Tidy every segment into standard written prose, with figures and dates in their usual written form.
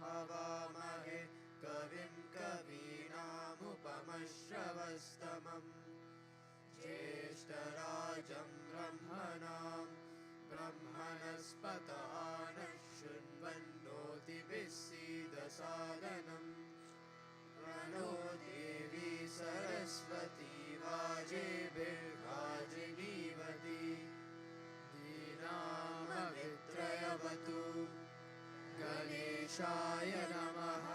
हवामहे कविं कवीनामुपमश्रवस्तमम् ज्येष्ठराजं ब्रह्मणां ब्रह्मणस्पत नः शृण्वन्नोतिभिः सीदसादनम् प्रणो देवी सरस्वती वाजेभिर्वाजिनीवती धीनामवित्रयवतु गणेशाय नमः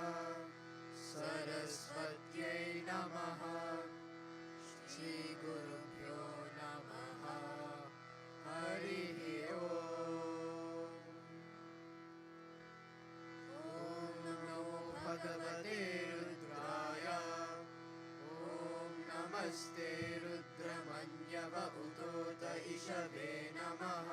सरस्वत्यै नमः श्रीगुरुभ्यो नमः हरिः ओम्। ॐ नमो भगवते रुद्राय ॐ नमस्ते रुद्रमन्यव उतोत इषवे नमः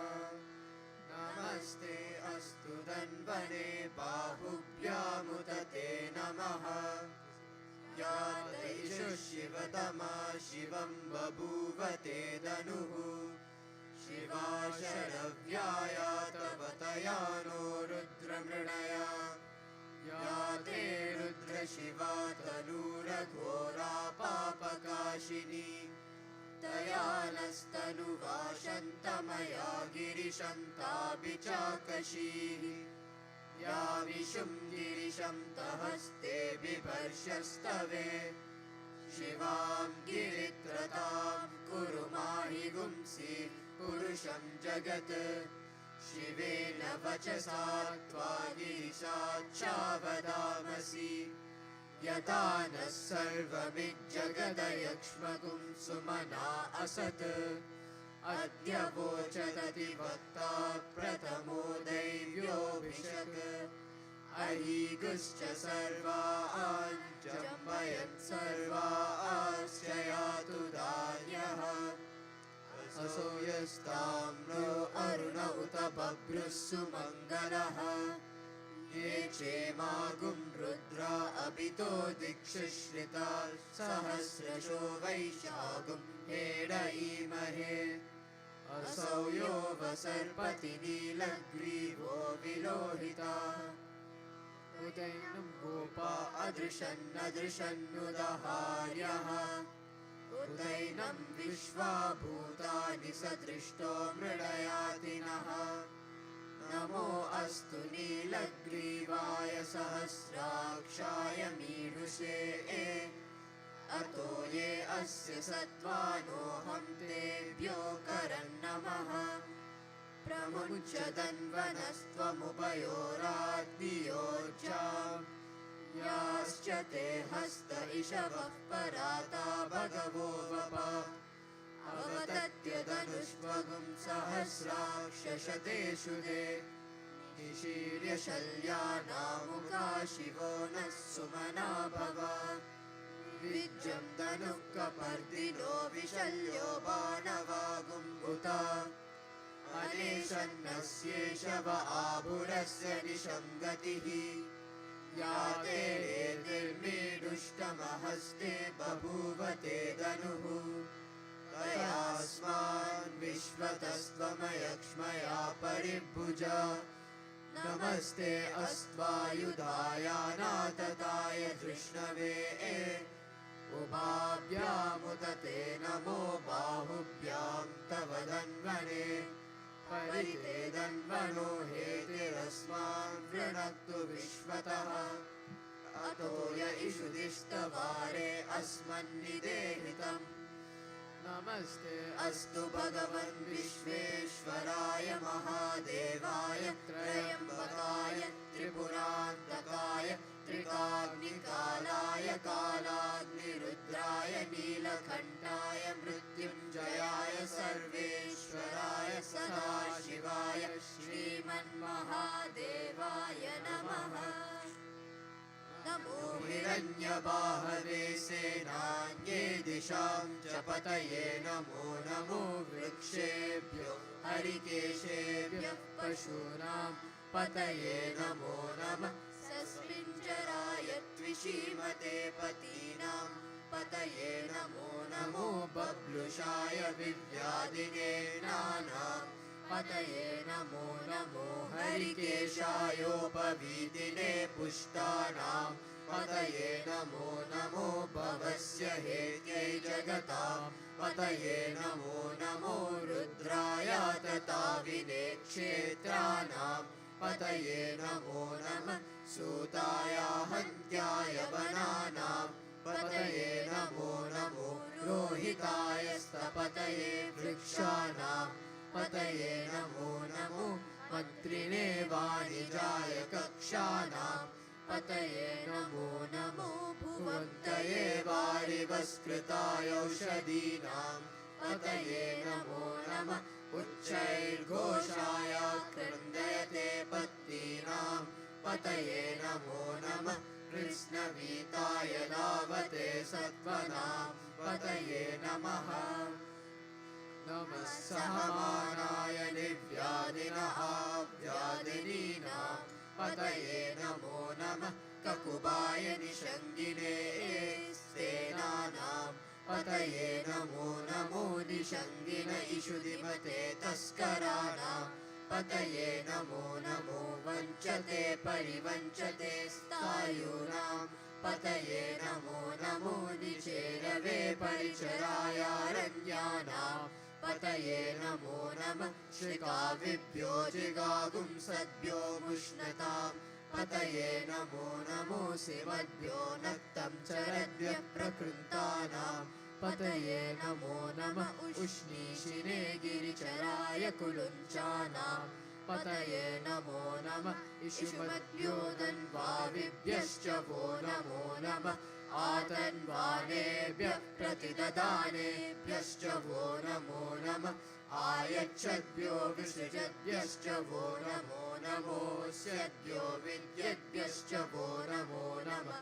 नमस्ते अस्तु धन्वने बाहुभ्यामुत ते नमः या तैषु शिवतमा शिवं बभूव ते धनुः शिवा शरव्याया तव तया नो रुद्रमृणया या ते रुद्रशिवा तनूरघोरा पापकाशिनी तया नस्तनुवाशन्तमया गिरिशन्ताभिचाकशीः या विशुं गिरिशं तहस्ते बिभर्षस्तवे शिवां गिरित्रतां कुरु माहि गुंसि पुरुषं जगत् शिवेन वचसा त्वा गिरिशाच्चावदामसि यथा नः सर्वमिज्जगदयक्ष्मकुं सुमना असत् अद्य वोचदधिवक्ता प्रथमो दैव्योऽभिषक् अहीगुश्च सर्वान् जम्बयन् सर्वाश्च यातु धान्यः असो यस्ताम्रो अरुण उत बभ्रुः सुमङ्गलः ये चेमागुं रुद्रा अभितो दिक्षुश्रिता सहस्रशो वैशागुं हेडयीमहे असौ यो वसर्पति नीलग्रीवो विलोहिता उदैनं गोपा अदृशन्नदृशन्नुदहार्यः उदैनं विश्वा भूतानि सदृष्टो मृडयातिनः नमो अस्तु नीलग्रीवाय सहस्राक्षाय मीढुषे अतो ये अस्य सत्त्वानोऽहं तेभ्यो करन्नमः प्रमुञ्च धन्वनस्त्वमुभयोराग्नियोर्जाम् याश्च ते हस्त इषवः पराता भगवो वप अवतत्यधनुष्वगुं सहस्राक्षशतेषु ते निशीर्य शल्यानामुका शिवो नः सुमना भव विज्जं धनुः कपर्दिनो विशल्यो बाणवागुम्बुता अनेशन्नस्येषव आभुरस्य निशं गतिः या ते निर्मीडुष्टमहस्ते बभूव ते धनुः तयास्मान् विश्वतस्त्वमयक्ष्मया परिभुजा नमस्ते अस्त्वायुधायानातताय धृष्णवे उभाभ्यामुत ते नमो बाहुभ्यां तव धन्वने परिते धन्वनो हेतिरस्मान् वृणक्तु विश्वतः अतो य इषुदिष्टवारे अस्मन्निदेहितम् नमस्ते अस्तु भगवन् विश्वेश्वराय महादेवाय त्रयम्बकाय त्रिपुरान्तकाय त्रिकाग्निकालाय कालाग्निरुद्राय नीलकण्ठाय मृत्युञ्जयाय सर्वेश्वराय सदाशिवाय श्रीमन्महादेवाय नमः नमो हिरण्यबाहवे सेनान्ये दिशां च पतये नमो नमो वृक्षेभ्यो हरिकेशेभ्यः पशूनां पतये नमो नमः सस्मिञ्जराय त्विषीमते पतीनां पतये नमो नमो बब्लुषाय विव्याधिने नानां पतये नमो नमो हरिकेशायोपवीतिने पुष्टानां पतये नमो नमो भवस्य हेत्यै जगतां पतये नमो नमो रुद्राय तताविने क्षेत्राणां पतये नमो नमः सूताय हन्त्याय वनानां पतये नमो नमो रोहिताय स्तपतये वृक्षाणां पतये नमो नमो मन्त्रिणे वाणिजाय कक्षाणां पतये नमो नमो भुवन्तये वारिवस्कृताय औषधीनां पतये नमो नमः उच्चैर्घोषाय क्रन्दयते पत्नीनां पतये नमो नमः कृष्णवीताय धावते सत्त्वनां पतये नमः नमः सहमानाय निर्व्याधिनः व्याधिनीनां पतये नमो नमः ककुबाय निषङ्गिने सेनानां पतये नमो नमो निषङ्गिन इषुधिमते तस्कराणां पतये नमो नमो वञ्चते परिवञ्चते स्थायूनां पतये नमो नमो निचेरवे परिचरायारण्यानां पतये नमो नमः श्रिकाविभ्यो जिगागुंसद्भ्यो मुष्णतां पतये नमो नमो शिवद्भ्यो नक्तं चरद्भ्यः प्रकृन्तानां पतये नमो नमः उष्णीशिने गिरिचराय कुलुञ्चानां पतये नमो नमः इषुमद्भ्यो दन्वाविभ्यश्च वो नमो नमः आतन्वानेभ्यः प्रतिददानेभ्यश्च वो नमो नमः आयच्छद्भ्यो विसृजद्भ्यश्च वो नमो नमोऽस्यद्भ्यो विद्यद्भ्यश्च वो नमो नमः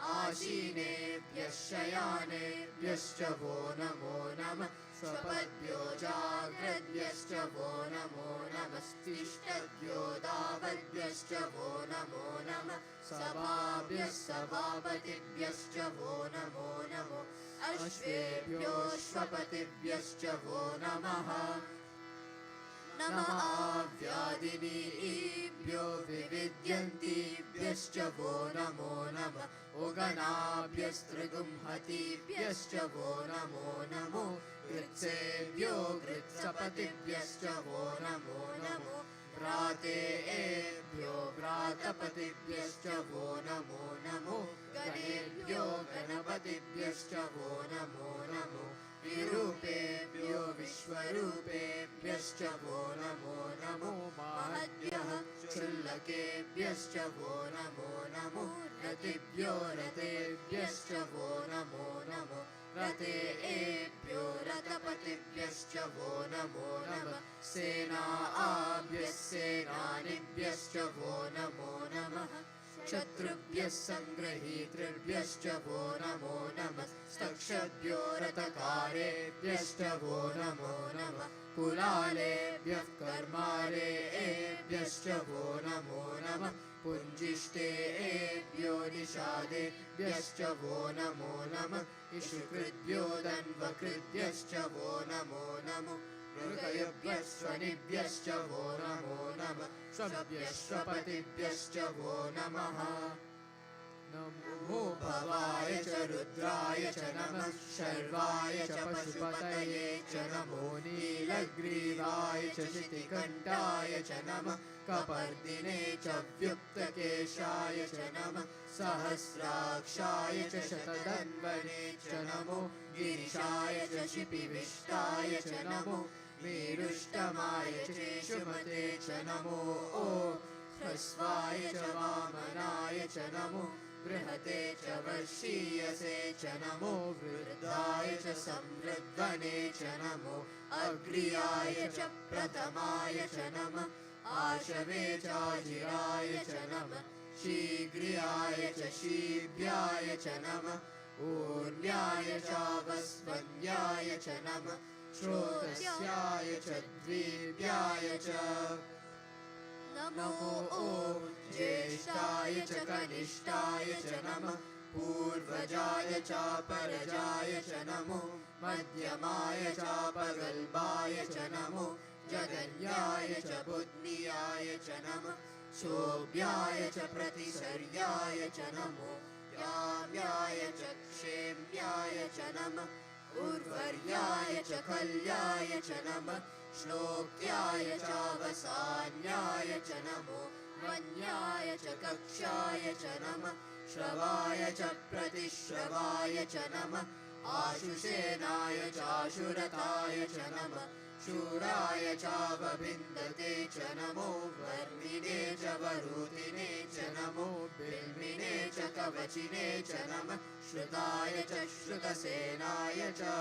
आसीनेभ्यः शयानेभ्यश्च वो नमो नमः स्वपद्भ्यो जाग्रद्भ्यश्च वो नमो नमः तिष्ठद्भ्यो दावद्भ्यश्च वो नमो नमः सभाभ्यः सभापतिभ्यश्च वो नमो नमो अश्वेभ्योऽश्वपतिभ्यश्च वो नमः नमः व्याधिनीभ्यो विविद्यन्तीभ्यश्च वो नमो नमः उगनाभ्यस्त्रिगुंहतीभ्यश्च वो नमो नमो गृत्सेभ्यो गृत्सपतिभ्यश्च वो नमो नमो व्रातेभ्यो व्रातपतिभ्यश्च वो नमो नमो गणेभ्यो गणपतिभ्यश्च वो नमो नमो विरूपेभ्यो विश्वरूपेभ्यश्च वो नमो नमो महद्भ्यः क्षुल्लकेभ्यश्च वो नमो नमो रतिभ्यो रतेभ्यश्च वो नमो नमो रतेभ्यो रथपतिभ्यश्च वो नमो नमः सेनाभ्यः सेनानिभ्यश्च वो नमो नमः शत्रुभ्यः सङ्गृहीतृभ्यश्च वो नमो नमः स्तक्षभ्यो रथकारेभ्यश्च वो नमो नमः कुलालेभ्यः कर्मालेभ्यश्च वो नमो नमः पुञ्जिष्टेभ्यो निषादेभ्यश्च वो नमो नमः इषुकृद्भ्यो दन्वकृद्भ्यश्च वो नमो नमो मृगयभ्यः स्वनिभ्यश्च वो नमो नमः स्वभ्यश्वपतिभ्यश्च वो नमः नमो भवाय च रुद्राय च नमः शर्वाय च पशुपतये च नमो नीलग्रीवाय च शितिकण्ठाय च नमः कपर्दिने च व्युक्तकेशाय च नमः सहस्राक्षाय च शतधन्वने च नमो गिरिशाय च शिपिविष्टाय च नमो मेरुष्टमाय चेषुमते च नमो ह्रस्वाय च वामनाय च नमो बृहते च वर्षीयसे च नमो वृद्धाय च संवृद्वने च नमो अग्र्याय च प्रथमाय च नमः आशवे चाजिराय च नमः शीघ्र्याय च शीभ्याय च नमः ऊर्ण्याय चावस्वन्याय च नमः श्रोतस्याय च द्विभ्याय च नमो ज्येष्ठाय च कनिष्ठाय च नमः पूर्वजाय चापरजाय च नमो मध्यमाय चापगल्भाय च नमो जगन्याय च बुद्धियाय च नमः शोभ्याय च प्रतिसर्याय च नमो याम्याय च क्षेम्याय च नमः उर्वर्याय च कल्याय च नमः श्लोक्याय चावसान्याय च नमो वन्याय च कक्षाय च नमः श्रवाय च प्रतिश्रवाय च नमः आशुषेनाय चाशुरताय च नमः शूराय चावभिन्दते च नमो वर्मिणे च वरुतिने च नमो बिल्मिने च कवचिने च नमः श्रुताय च श्रुतसेनाय च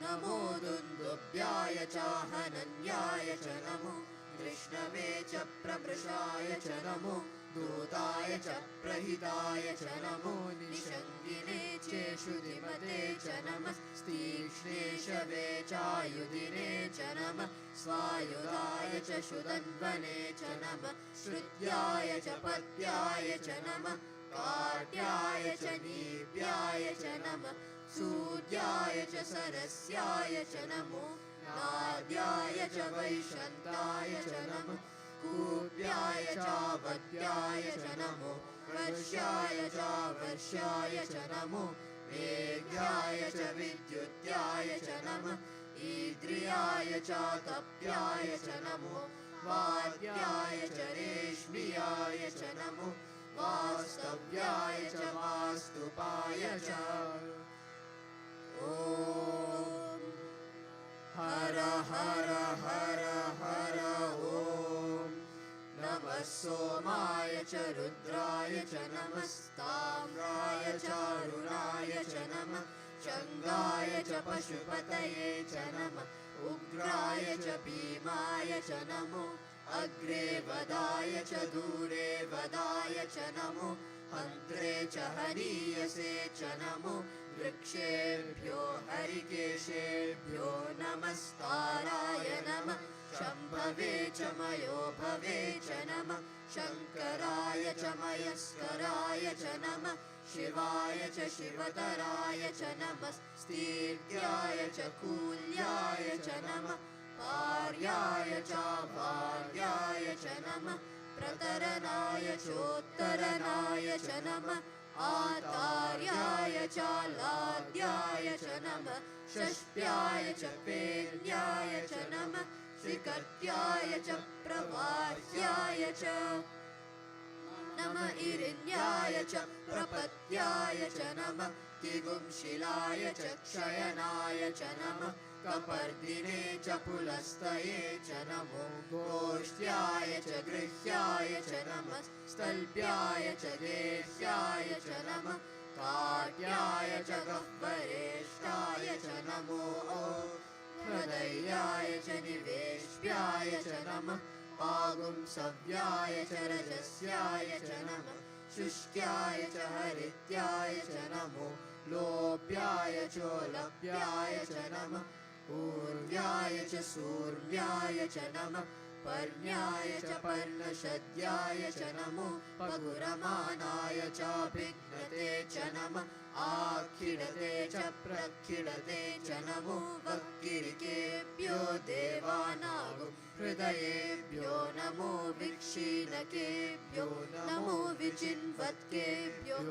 नमो दुन्दुभ्याय च हनन्याय च नमो कृष्णवे च प्रमृषाय च नमो दूताय च प्रहिताय च नमो निषङ्गिने चेषुधिमते च नमः तीक्ष्णेशवे चायुधिने च नमः स्वायुधाय च शुदन्वने च नमः श्रुत्याय च पद्याय च नमः काट्याय च नीप्याय च नमः सूर्याय च सरस्याय च नमो नाद्याय च वैशन्ताय च नमः कूप्याय चावद्याय च नमो वर्ष्याय चावर्ष्याय च नमो मेघ्याय च विद्युत्याय च नमः ईद्रियाय चातप्याय च नमो वाद्याय च रेश्मियाय च नमो वास्तव्याय च वास्तुपाय च ॐ हर हर हर हर ॐ नमः सोमाय च रुद्राय च नमस्ताम्राय चारुणाय च नमः शङ्गाय च पशुपतये च नमः उग्राय च भीमाय च नमो अग्रे वदाय च दूरे वदाय च नमो हन्त्रे च हनीयसे च नमो वृक्षेभ्यो हरिकेशेभ्यो नमस्ताराय नमः शम्भवे च मयोभवे च नमः शङ्कराय च मयस्कराय च नमः शिवाय च शिवतराय च नमः स्तीर्याय च कूल्याय च नमः पार्याय च भार्याय च नमः प्रतरनाय चोत्तरनाय च नमः आतार्याय च लाद्याय च नमः षष्ट्याय च पेल्याय च नमः श्रीकर्त्याय च प्रवाह्याय च नमः इरिन्याय च प्रपत्याय च नमः किगुंशिलाय च क्षयनाय च नमः कपर्दिने च पुलस्तये च नमो गोष्ट्याय च गृह्याय च नमः स्तल्प्याय च देह्याय च नमः काट्याय च गह्वरेष्ठाय च नमो हृदयाय च निवेश्याय च नमः पागुंसव्याय च रजस्याय च नमः शुष्क्याय च हरित्याय च नमो लोप्याय चोलप्याय च नमः ऊर्व्याय च सूर्व्याय च नमः पर्ण्याय च पर्णशद्याय च नमो पगुरमानाय चाभिघ्नते च नमः आखिडते च प्रखिडते च नमो वक्किरिकेभ्यो देवानागो हृदयेभ्यो नमो विक्षीणकेभ्यो नमो विचिन्वत्केभ्यो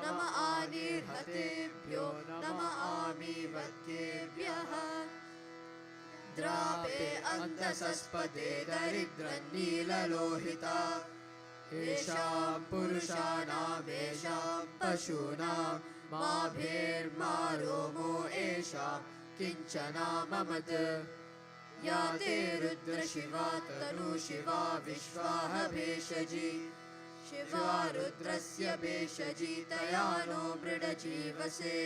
नम आनिर्हतेभ्यो नम आमीवत्केभ्यः द्रापे अन्तसस्पदे दरिद्रन्नीललोहिता येषां पुरुषाणामेषां पशूनां मा रोमो येषां किञ्चनाममत् या ते रुद्रशिवा तनुशिवा विश्वाह भेषजी शिवा रुद्रस्य भेषजी तया नो मृडजीवसे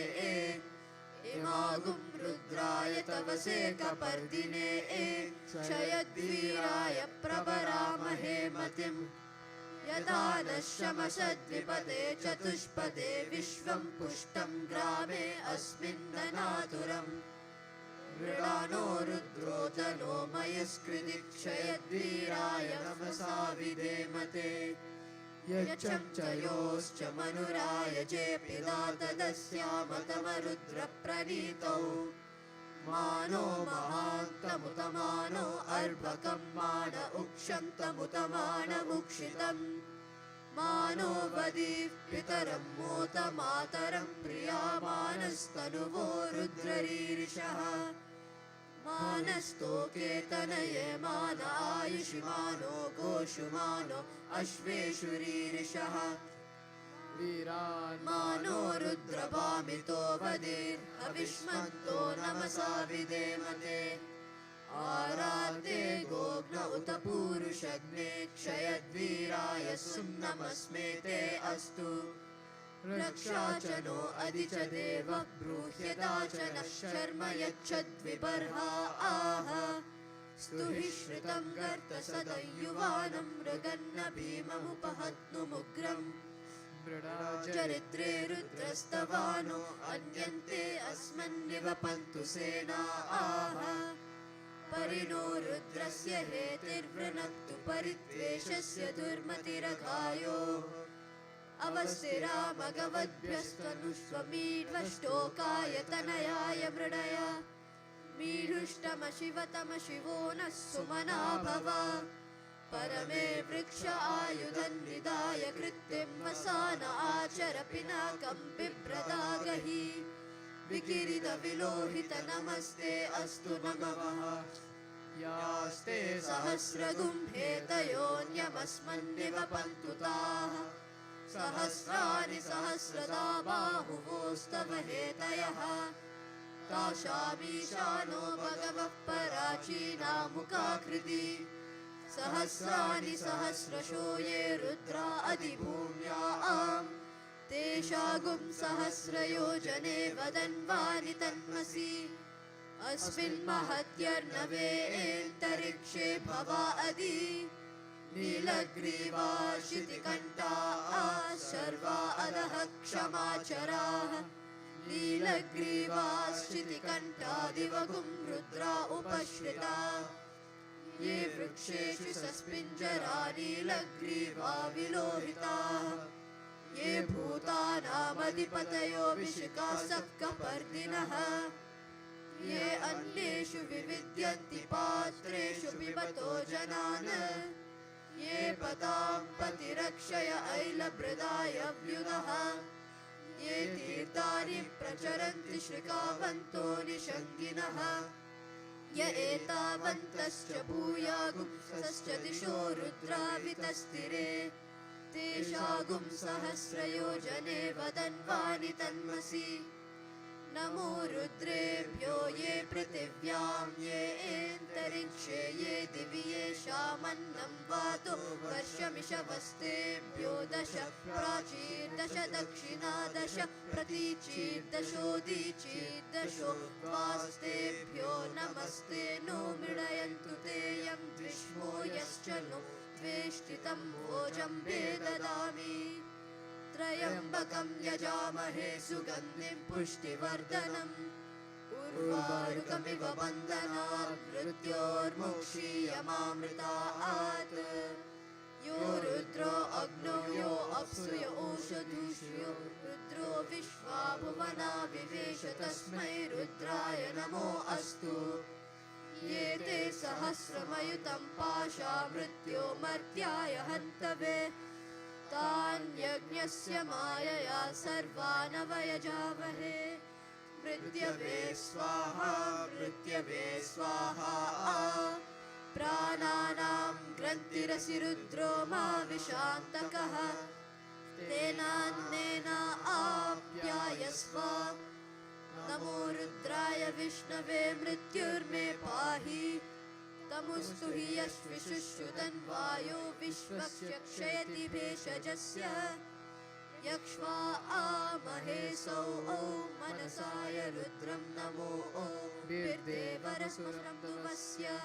इमागुं रुद्राय तवसे कपर्दिने क्षयद्वीराय प्रवरामहे मतिम् यदा नः शमशद्विपदे चतुष्पदे विश्वं पुष्टं ग्रामे अस्मिन्ननातुरम् मृडानो रुद्रोदनो मयस्कृति क्षयद्वीराय नमसा विधेमते यच्चं च योश्च मनुराय चेऽपिदा तदस्यामतमरुद्रप्रणीतौ मानो महान्तमुतमानो अर्भकं मान उक्षन्तमुतमानमुक्षितम् मानो वदीः पितरं मोत मातरं प्रियामानस्तनुवो रुद्ररीरिषः मानस्तोकेतनये मान आयुषि मानो गोषु मानो अश्वेषु रीरिषः वीरान् मानो रुद्रभामितो वदेर्हविष्मन्तो नमसा विधेमते आराधे गोग्न उत पूरुषग्ने क्षयद्वीराय सुम्नमस्मेते अस्तु रक्षा च नो अधि च देव ब्रूह्यदा च नः शर्म यच्छद्विबर्हा आह स्तुहि श्रितं गर्त सदयुवानं मृगन्न भीममुपहत्नुमुग्रम् चरित्रे रुद्रस्तवानो अन्यन्ते अस्मन्निवपन्तु सेना आह परिणो रुद्रस्य हेतिर्वृणक्तु परिद्वेषस्य दुर्मतिरघायो अवस्तिरामगवद्भ्यस्तनुष्वमीढ्वष्टोकाय तनयाय मृडय मीढुष्टमशिवतमशिवो नः सुमना भव परमे वृक्ष आयुधन्निदाय कृत्तिं वसान आचर पिनाकं बिभ्रदागहि विकिरित विलोहित नमस्ते अस्तु नमः यास्ते सहस्रगुम्भेतयोऽन्यमस्मन्निवपन्तु ताः सहस्राणि सहस्रदा बाहुवोस्तव हेतयः ताशामीशानो भगवः पराचीनामुखाकृति सहस्राणि सहस्रशो ये रुद्रा अधिभूम्या आम् तेषागुं सहस्रयोजने वदन्वानि तन्मसि अस्मिन् महत्यर्णवेऽन्तरिक्षे भवा अधि नीलग्रीवा शितिकण्ठा सर्वा अधः क्षमाचराः नीलग्रीवा शितिकण्ठादिवगुं रुद्रा उपश्रिता ये वृक्षेषु सस्मिञ्जरा नीलग्रीवा विलोहिताः ये भूतानामधिपतयो विशिखा सप्तपर्दिनः ये अन्येषु विविद्यन्ति पात्रेषु पिबतो जनान् ये पतां पतिरक्षय ऐलभृदाय व्युदः ये तीर्थानि प्रचरन्ति श्रिकावन्तो निषङ्गिनः य एतावन्तश्च भूयागुंसश्च दिशो रुद्रावितस्तिरे तेषागुं सहस्रयोजने वदन्वानि तन्मसि नमो रुद्रेभ्यो ये पृथिव्यां ये एन्तरिक्षे ये दिवि येषामन्नं वातो वर्षमिषवस्तेभ्यो दश प्राचीर्दश दक्षिणादश प्रतीचीर्दशोदीचीर्दशो वास्तेभ्यो नमस्ते नो मृडयन्तु तेऽयं द्विष्मो यश्च नो द्वेष्टितं भोजं ददामि त्र्यम्बकं यजामहे सुगन्धिं पुष्टिवर्धनम् उर्वारुकमिव बन्धनात् मृत्योर्मुक्षीयमामृतात् यो रुद्रो अग्नो यो अप्सु यो ओषधूषु यो रुद्रो विश्वा भुवना विवेश तस्मै रुद्राय नमो अस्तु ये ते सहस्रमयुतं पाशा मृत्यो मर्त्याय हन्तवे तान्यज्ञस्य मायया सर्वानवयजावहे मृत्यवे स्वाहा मृत्यवे स्वाहा प्राणानां ग्रन्थिरसि रुद्रो मा विशान्तकः तेनान्नेन आप्यायस्व नमो रुद्राय विष्णवे मृत्युर्मे पाहि तमुस्तु हि यश्विशुश्रुतन् वायो विश्वस्य क्षयति भेषजस्य यक्ष्वा आमहे सौ ॐ मनसाय रुद्रं नमो ॐ बिर्देवरस्मरं दुवस्य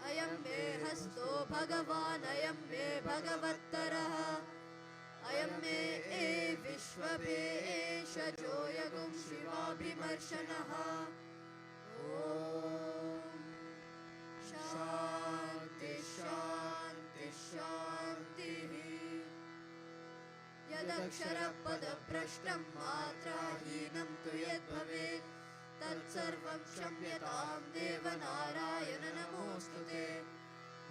अयं मे हस्तो भगवान् अयं मे भगवत्तरः अयं मे विश्वभेषजो यगुं शिवाभिमर्शनः ॐ शान्ति शान्ति शान्तिः यदक्षरपदभ्रष्टं मात्राहीनं तु यद्भवेत् तत्सर्वं क्षम्यतां देव नारायण नमोऽस्तुते।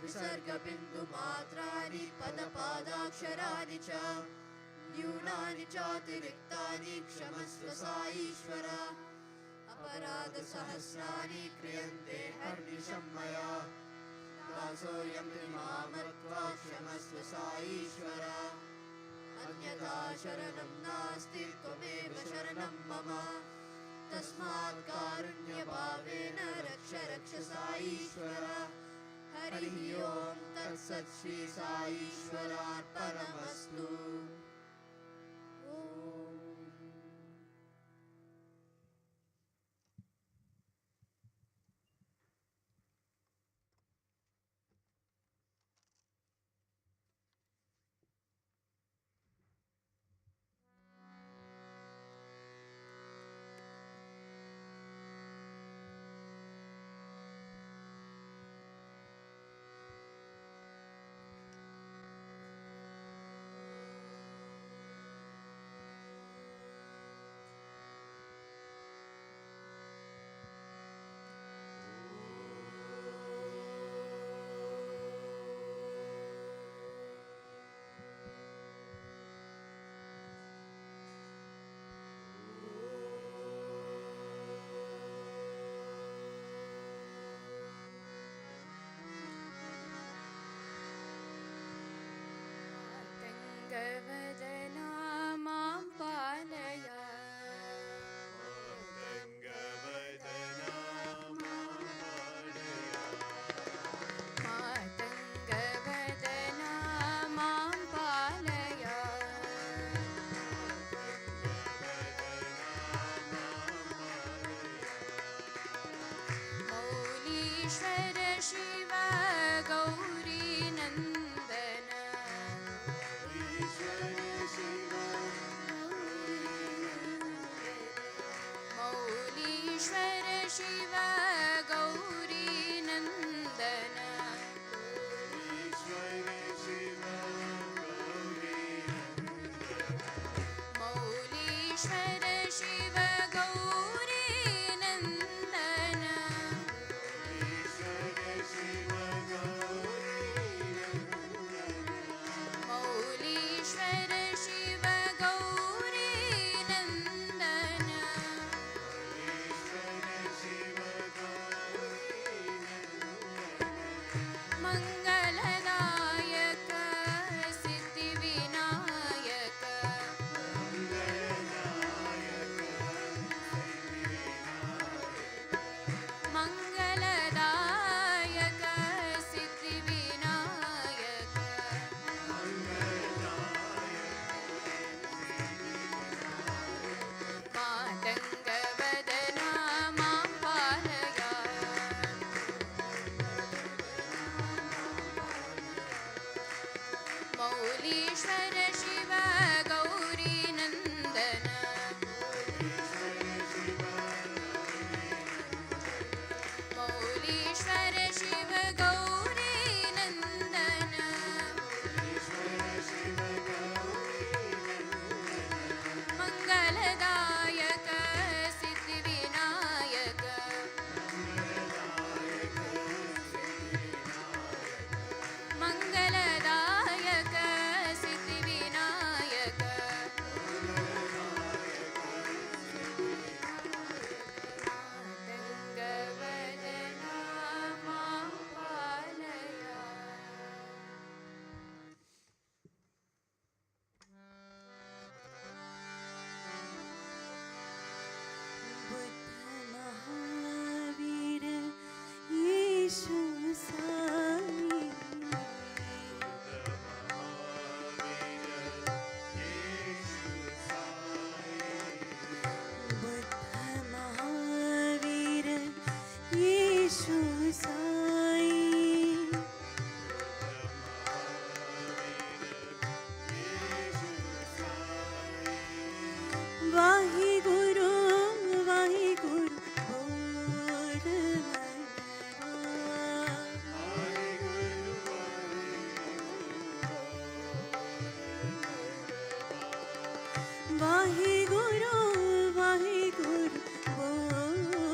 विसर्गबिन्दुमात्राणि पदपादाक्षराणि च न्यूनानि चातिरिक्तानि क्षमस्व साईश्वर। अपराधसहस्राणि क्रियन्ते हर्निशं मया दासोऽयं मामत्वा क्षमस्व साईश्वर। अन्यथा शरणं नास्ति त्वमेव शरणं मम तस्मात् कारुण्यभावेन रक्ष रक्ष साईश्वर। हरिः ओं तत्सत् श्री साईश्वरार्पणमस्तु। गवदना मां पालय मातङ्गवदना मां पालय मौलीश्वर शिव गौरी नन्दन मौलीश्वर शिव गौरी नन्दन मौलीश्वर शिव गौरी नन्दन मौलीश्वर शिव गौरी नन्दन मङ्गलदायक सिद्धिविनायक मङ्गलदायक सिद्धिविनायक मातङ्गवदना मां पालय मौलीश्वर शिव गौरी नन्दन मौलीश्वर शिव गौरी नन्दन मङ्गलदायक सिद्धिविनायक मङ्गलदायक सिद्धिविनायक मातङ्गवदना मां पालय बुद्ध महावीर यीशु साई बुद्ध महावीर यीशु साई वाहिगुरु वाहिगुरु बोल वाहिगुरु वाहिगुरु बोल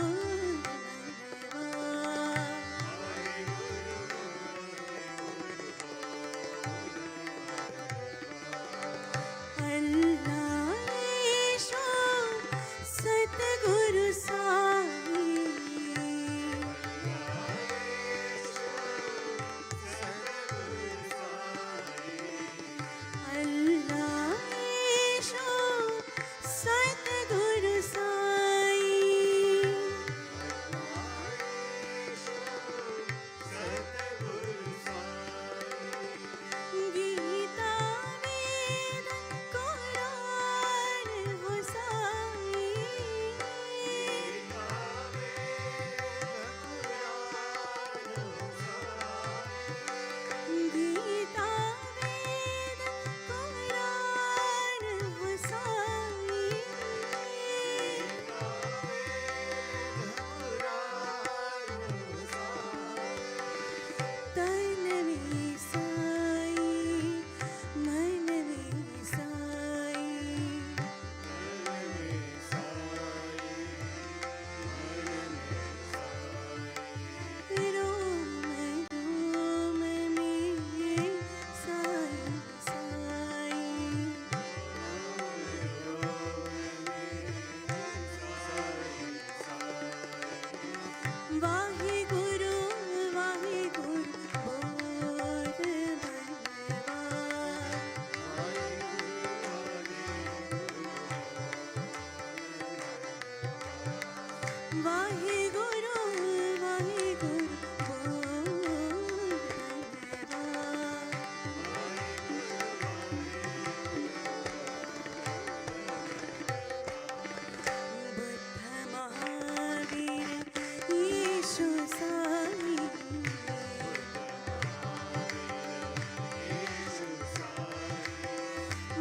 वाहिगुरु वाहिगुरु बोल धन्यवाद। बुद्ध महावीर यीशु साई,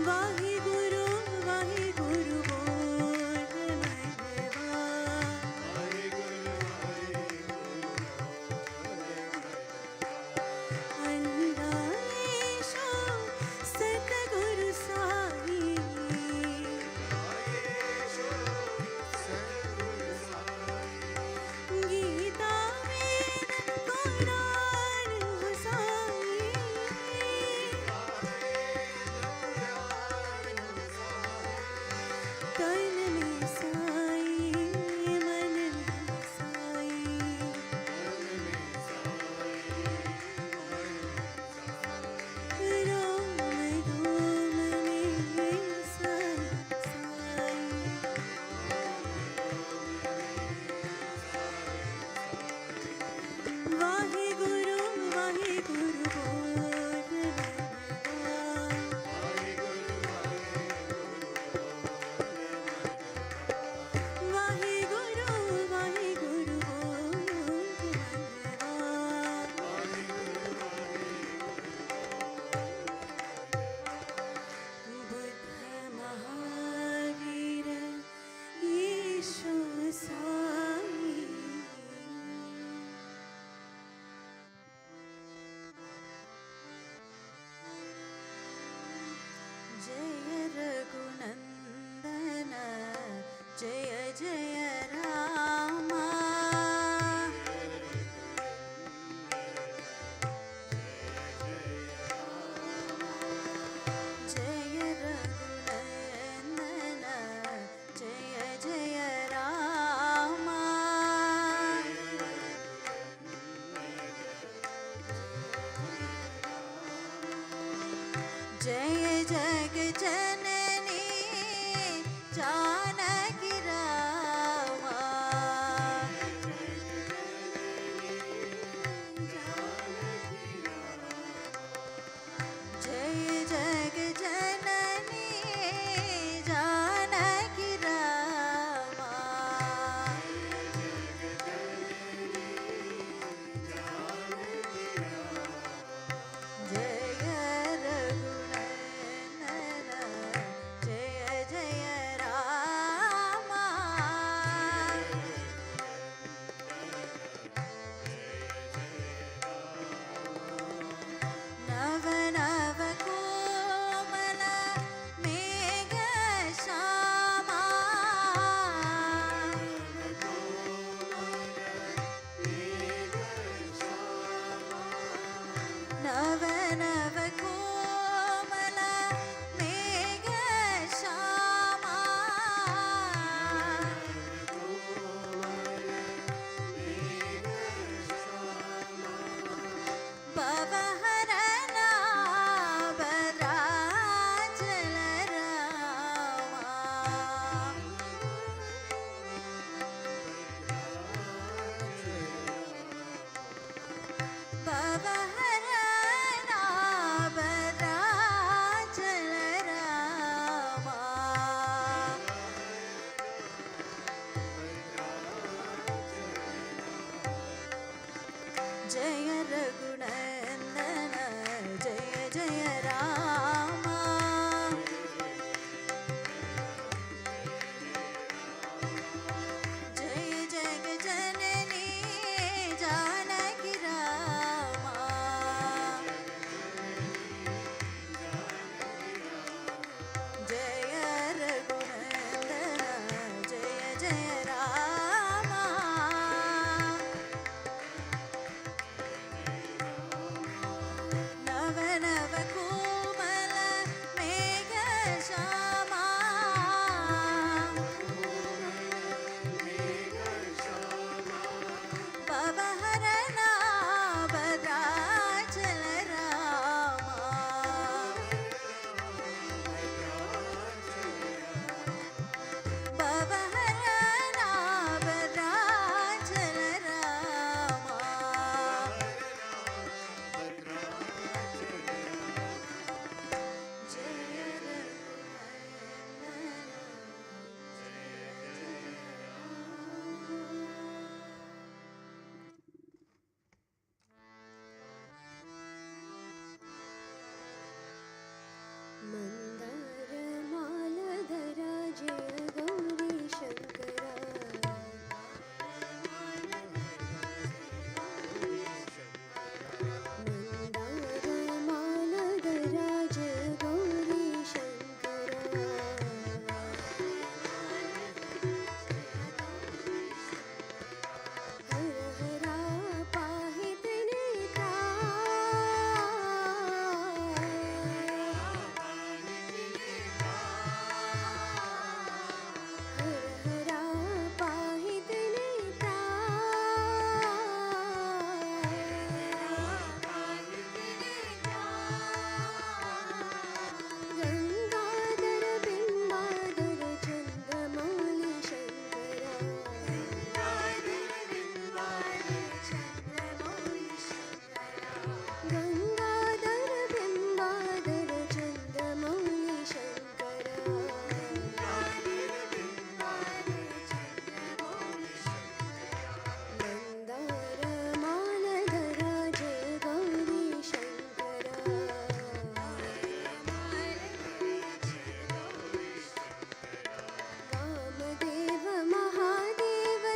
वाहिगुरु वाहिगुरु बोल धन्यवाद। अल्लाह ईशो सतगुरु साई, गीता वेद कुरान साई, तन में साई मन में साई, रोम रोम में साई साई। वाहिगुरु वाहिगुरु बोल धन्यवाद। वाहिगुरु वाहिगुरु बोल धन्यवाद। बुद्ध महावीर यीशु साई, जय रघुनंदन जय जय रामा, जय रघुनंदन जय जय रामा, जय जग जननी जानकी रामा, जय जग जननी जानकी रामा, जय रघुनंदन जय जय रामा, नव नव कोमल मेघ श्यामा, नव नव कोमल मेघ श्यामा, भवहरना भद्राचल रामा, भवहरना भद्राचल रामा, जय रघुनंदन जय जय रामा, जय जग जननी जानकी रामा, जय रघुनंदन जय जय रामा,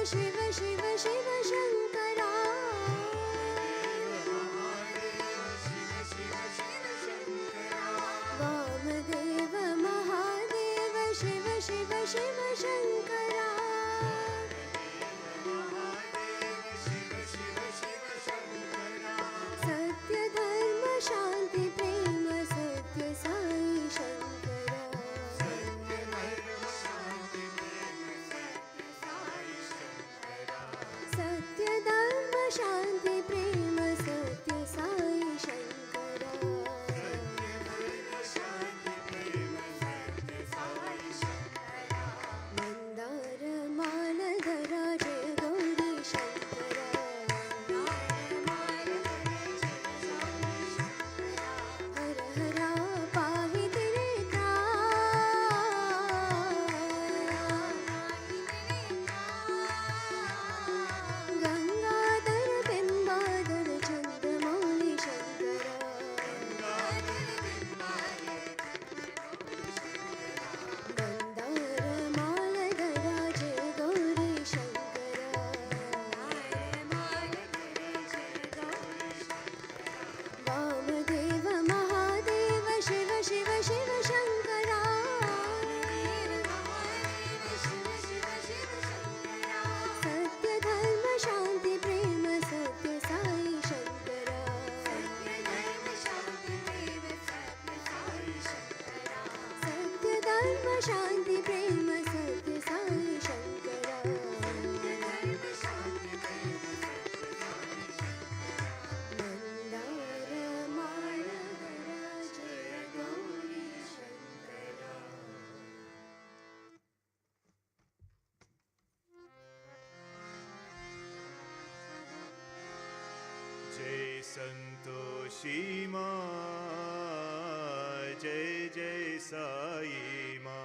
शिव शिव शिव शंकरा वामदेव महादेव शिव शिव शिव शंकरा सत्य धर्म शांति प्रेम सत्य साई शंकरा सत्य धर्म शांति प्रेम सत्य साई शंकरा मंदार मालधरा जय गौरी शंकरा हर हरा पाहि त्रिनेत्रा गंगाधर बिंबाधर चंद्रमौली शंकरा मंदार मालधरा जय गौरी शंकरा वामदेव महादेव शिव शिव शिव शंकरा सत्य धर्म शांति प्रेम सत्य साई शंकरा सत्य धर्म शांति प्रेम सत्य साई शंकरा मंदार मालधरा जय गौरी शंकरा जय संतोषी माँ जय जय साई माँ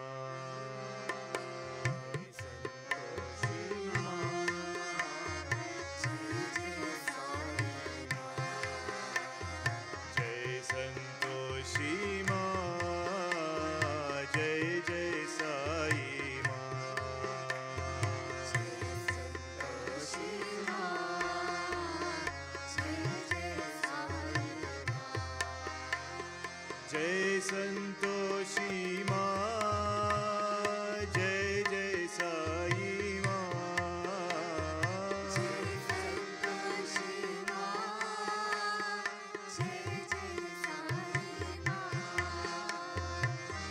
जय संतोषी माँ जय जय साई माँ जय संतोषी माँ जय जय साई माँ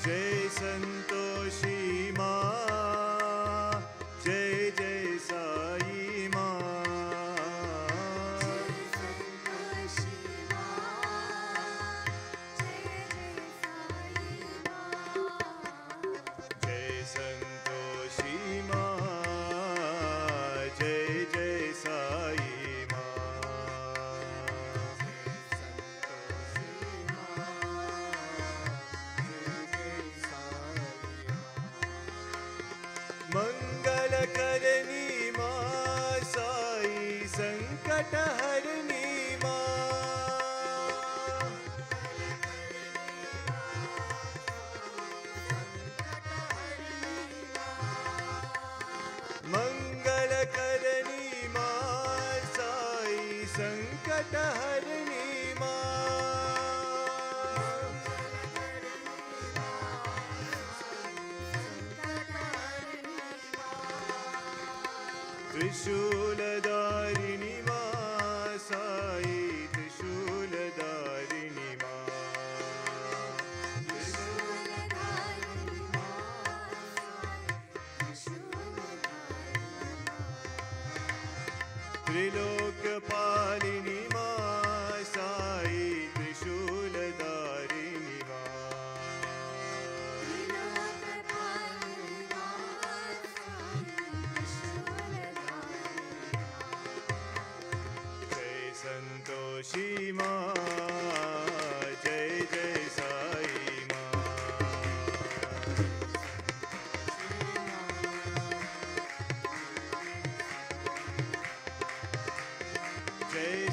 जय संतोषी माँ जय जय साई माँ जय संतोषी माँ जय जय साई माँ मंगल करनी माँ साई संकट हरनी माँ मंगल करनी माँ साई संकट हरनी माँ त्रिशूलधारिणी माँ साई त्रिशूलधारिणी माँ त्रिलोकपालिनी माँ साई त्रिशूलधारिणी माँ जय संतोषी माँ जय जय साई माँ जय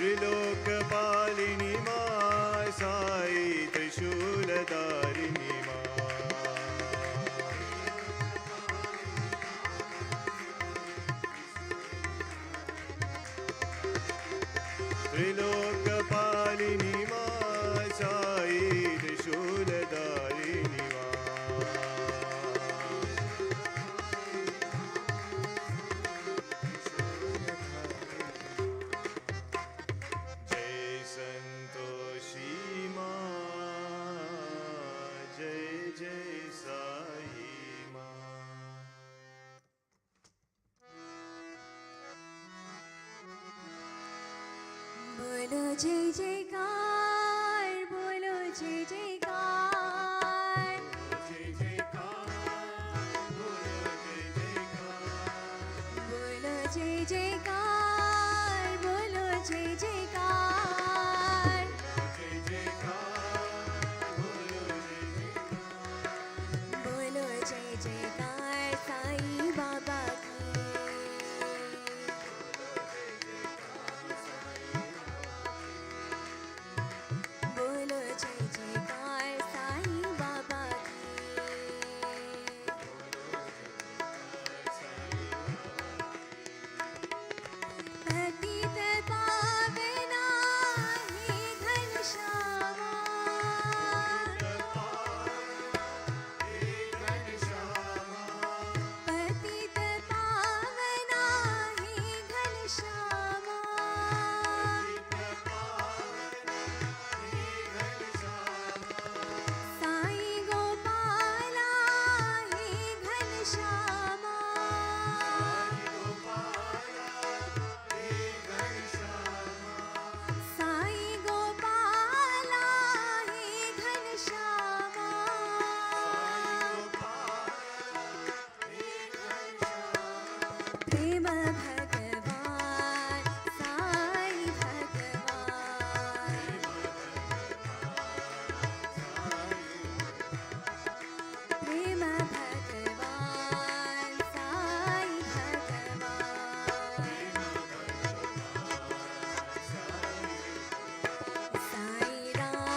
त्रिलोकपालिनी मा साई त्रिशूलधारिणी मा त्रिलोकपालिनी मा साई त्रिशूलधारिणी मा जय संतोषी माँ जय जय साई माँ बोलो जय जयकार, बोलो जय जयकार, जय जयकार बोलो जय जयकार बोलो जय जयकार, बोलो जय जयकार, जय जयकार बोलो जय जयकार बोलो जय जयकार साई बाबा की। बोलो जय जयकार साई बाबा की। पतित पावना हे घनश्यामा, पतित पावना हे घनश्यामा, साई गोपाला हे घनश्यामा, साई गोपाला हे घनश्यामा, प्रेम भगवान साई भगवान, प्रेम भगवान साई भगवान, साई राम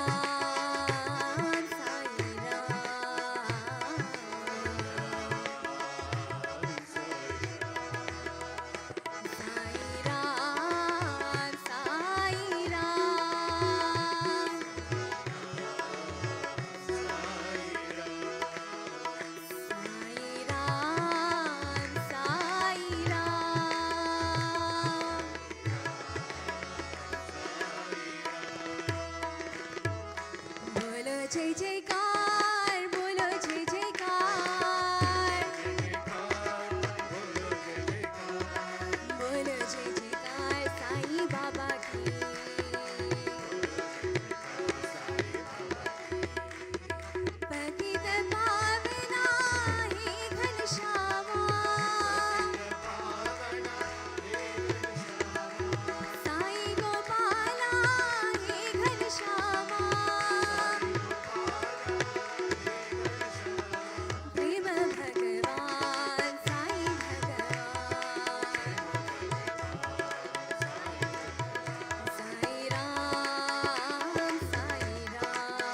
साई राम, साई राम साई राम, साई राम साई राम, बोलो जय जयकार, बोलो जय जयकार, बोलो जय जयकार साई बाबा की। पतित पावना हे घनश्यामा, साई गोपाला हे घनश्यामा, प्रेम भगवान साई भगवान, साई राम साई राम,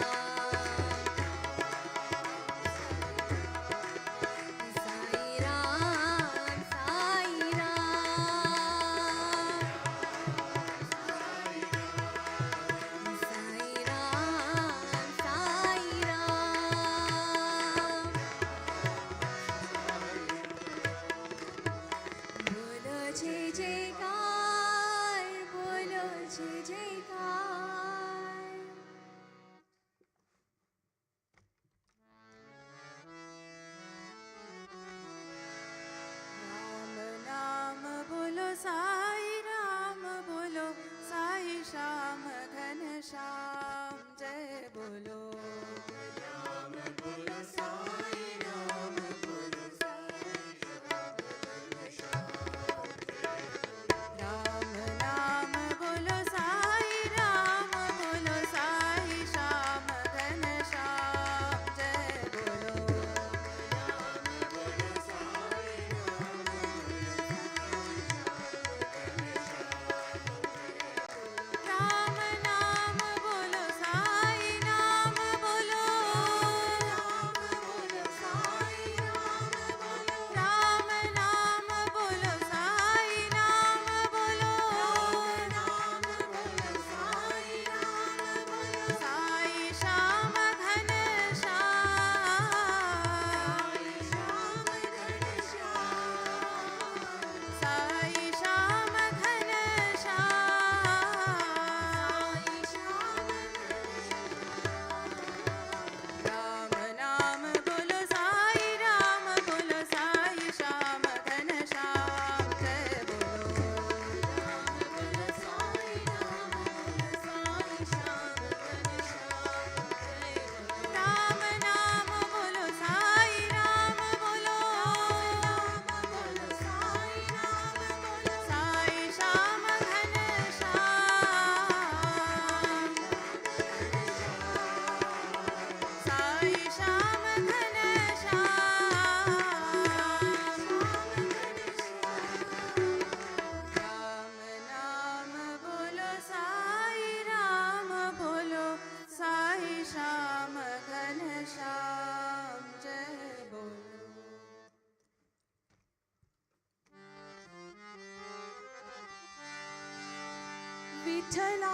विठला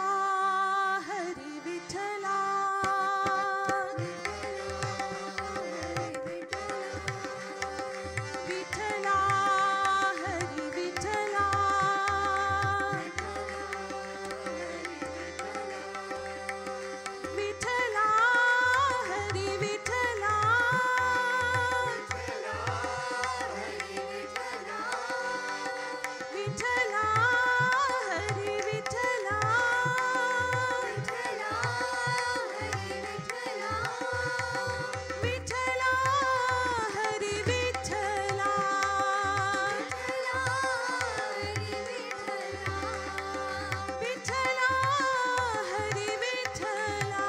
हरि विठला विठला हरि विठला विठला हरि विठला विठला हरि विठला विठला हरि विठला विठला हरि विठला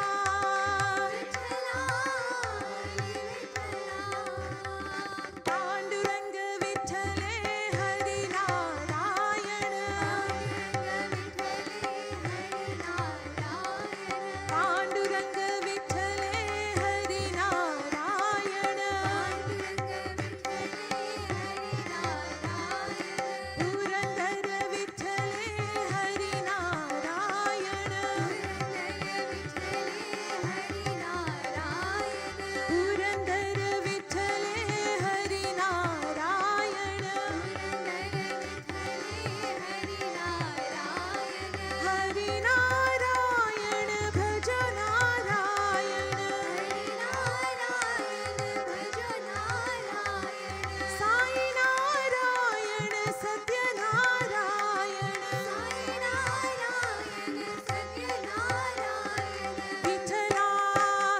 पांडुरंग विठले हरि नारायण पांडुरंग विठले हरि नारायण पुरंदर विठले हरि नारायण पुरंदर विठले हरि नारायण हरि नारायण भज नारायण साई नारायण सत्य नारायण विठला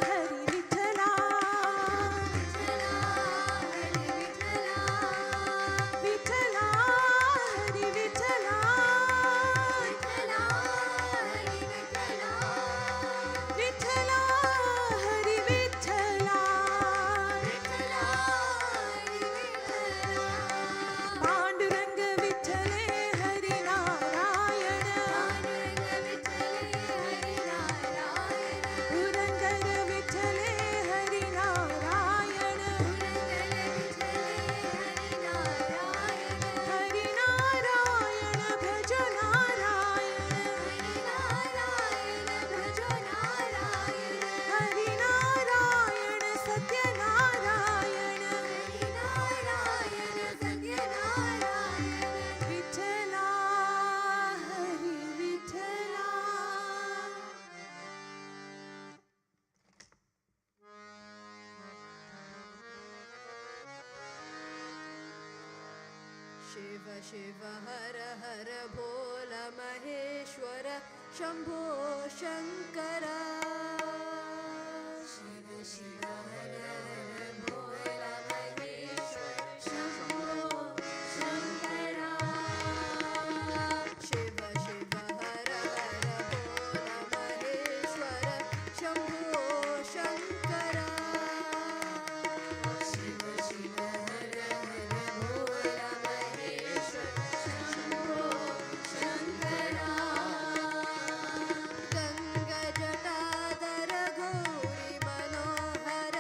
हरि विठला विठला हरि विठला विठला हरि विठला पांडुरंग विठले हरि नारायण पुरंदर विठले हरि नारायण हरि नारायण भज नारायण हरि नारायण सत्य नारायण विठला हरि विठला शिव शिव हर हर भोल महेश्वर शंभो शंकर शिव शिव हर हर भोल महेश्वर शंभो शंकर शिव शिव हर हर भोल महेश्वर शंभो शंकर शिव शिव हर हर भोल महेश्वर शंभो शंकर गंगा जटाधर गौरी मनोहर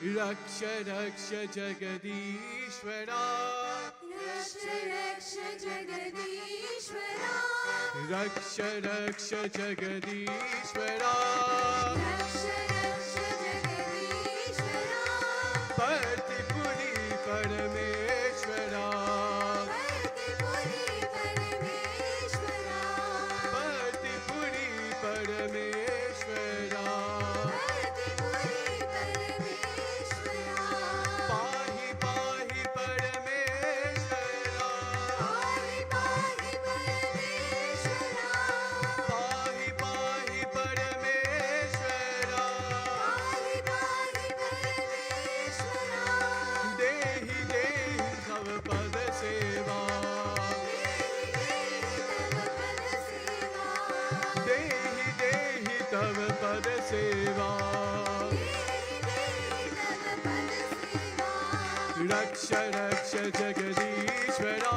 रक्ष रक्ष जगदीश्वरा रक्ष रक्ष जगदीश्वरा रक्ष रक्ष जगदीश्वरा रक्ष रक्ष जगदीश्वरा पर्तिपुरी परमेश्वरा पर्तिपुरी परमेश्वरा पर्तिपुरी परमेश्वरा पर्तिपुरी परमेश्वरा पाहि पाहि परमेश्वरा पाहि पाहि परमेश्वरा पाहि पाहि परमेश्वरा पाहि पाहि परमेश्वरा देहि देहि तव पद सेवा देहि देहि तव पद सेवा रक्ष रक्ष जगदीश्वरा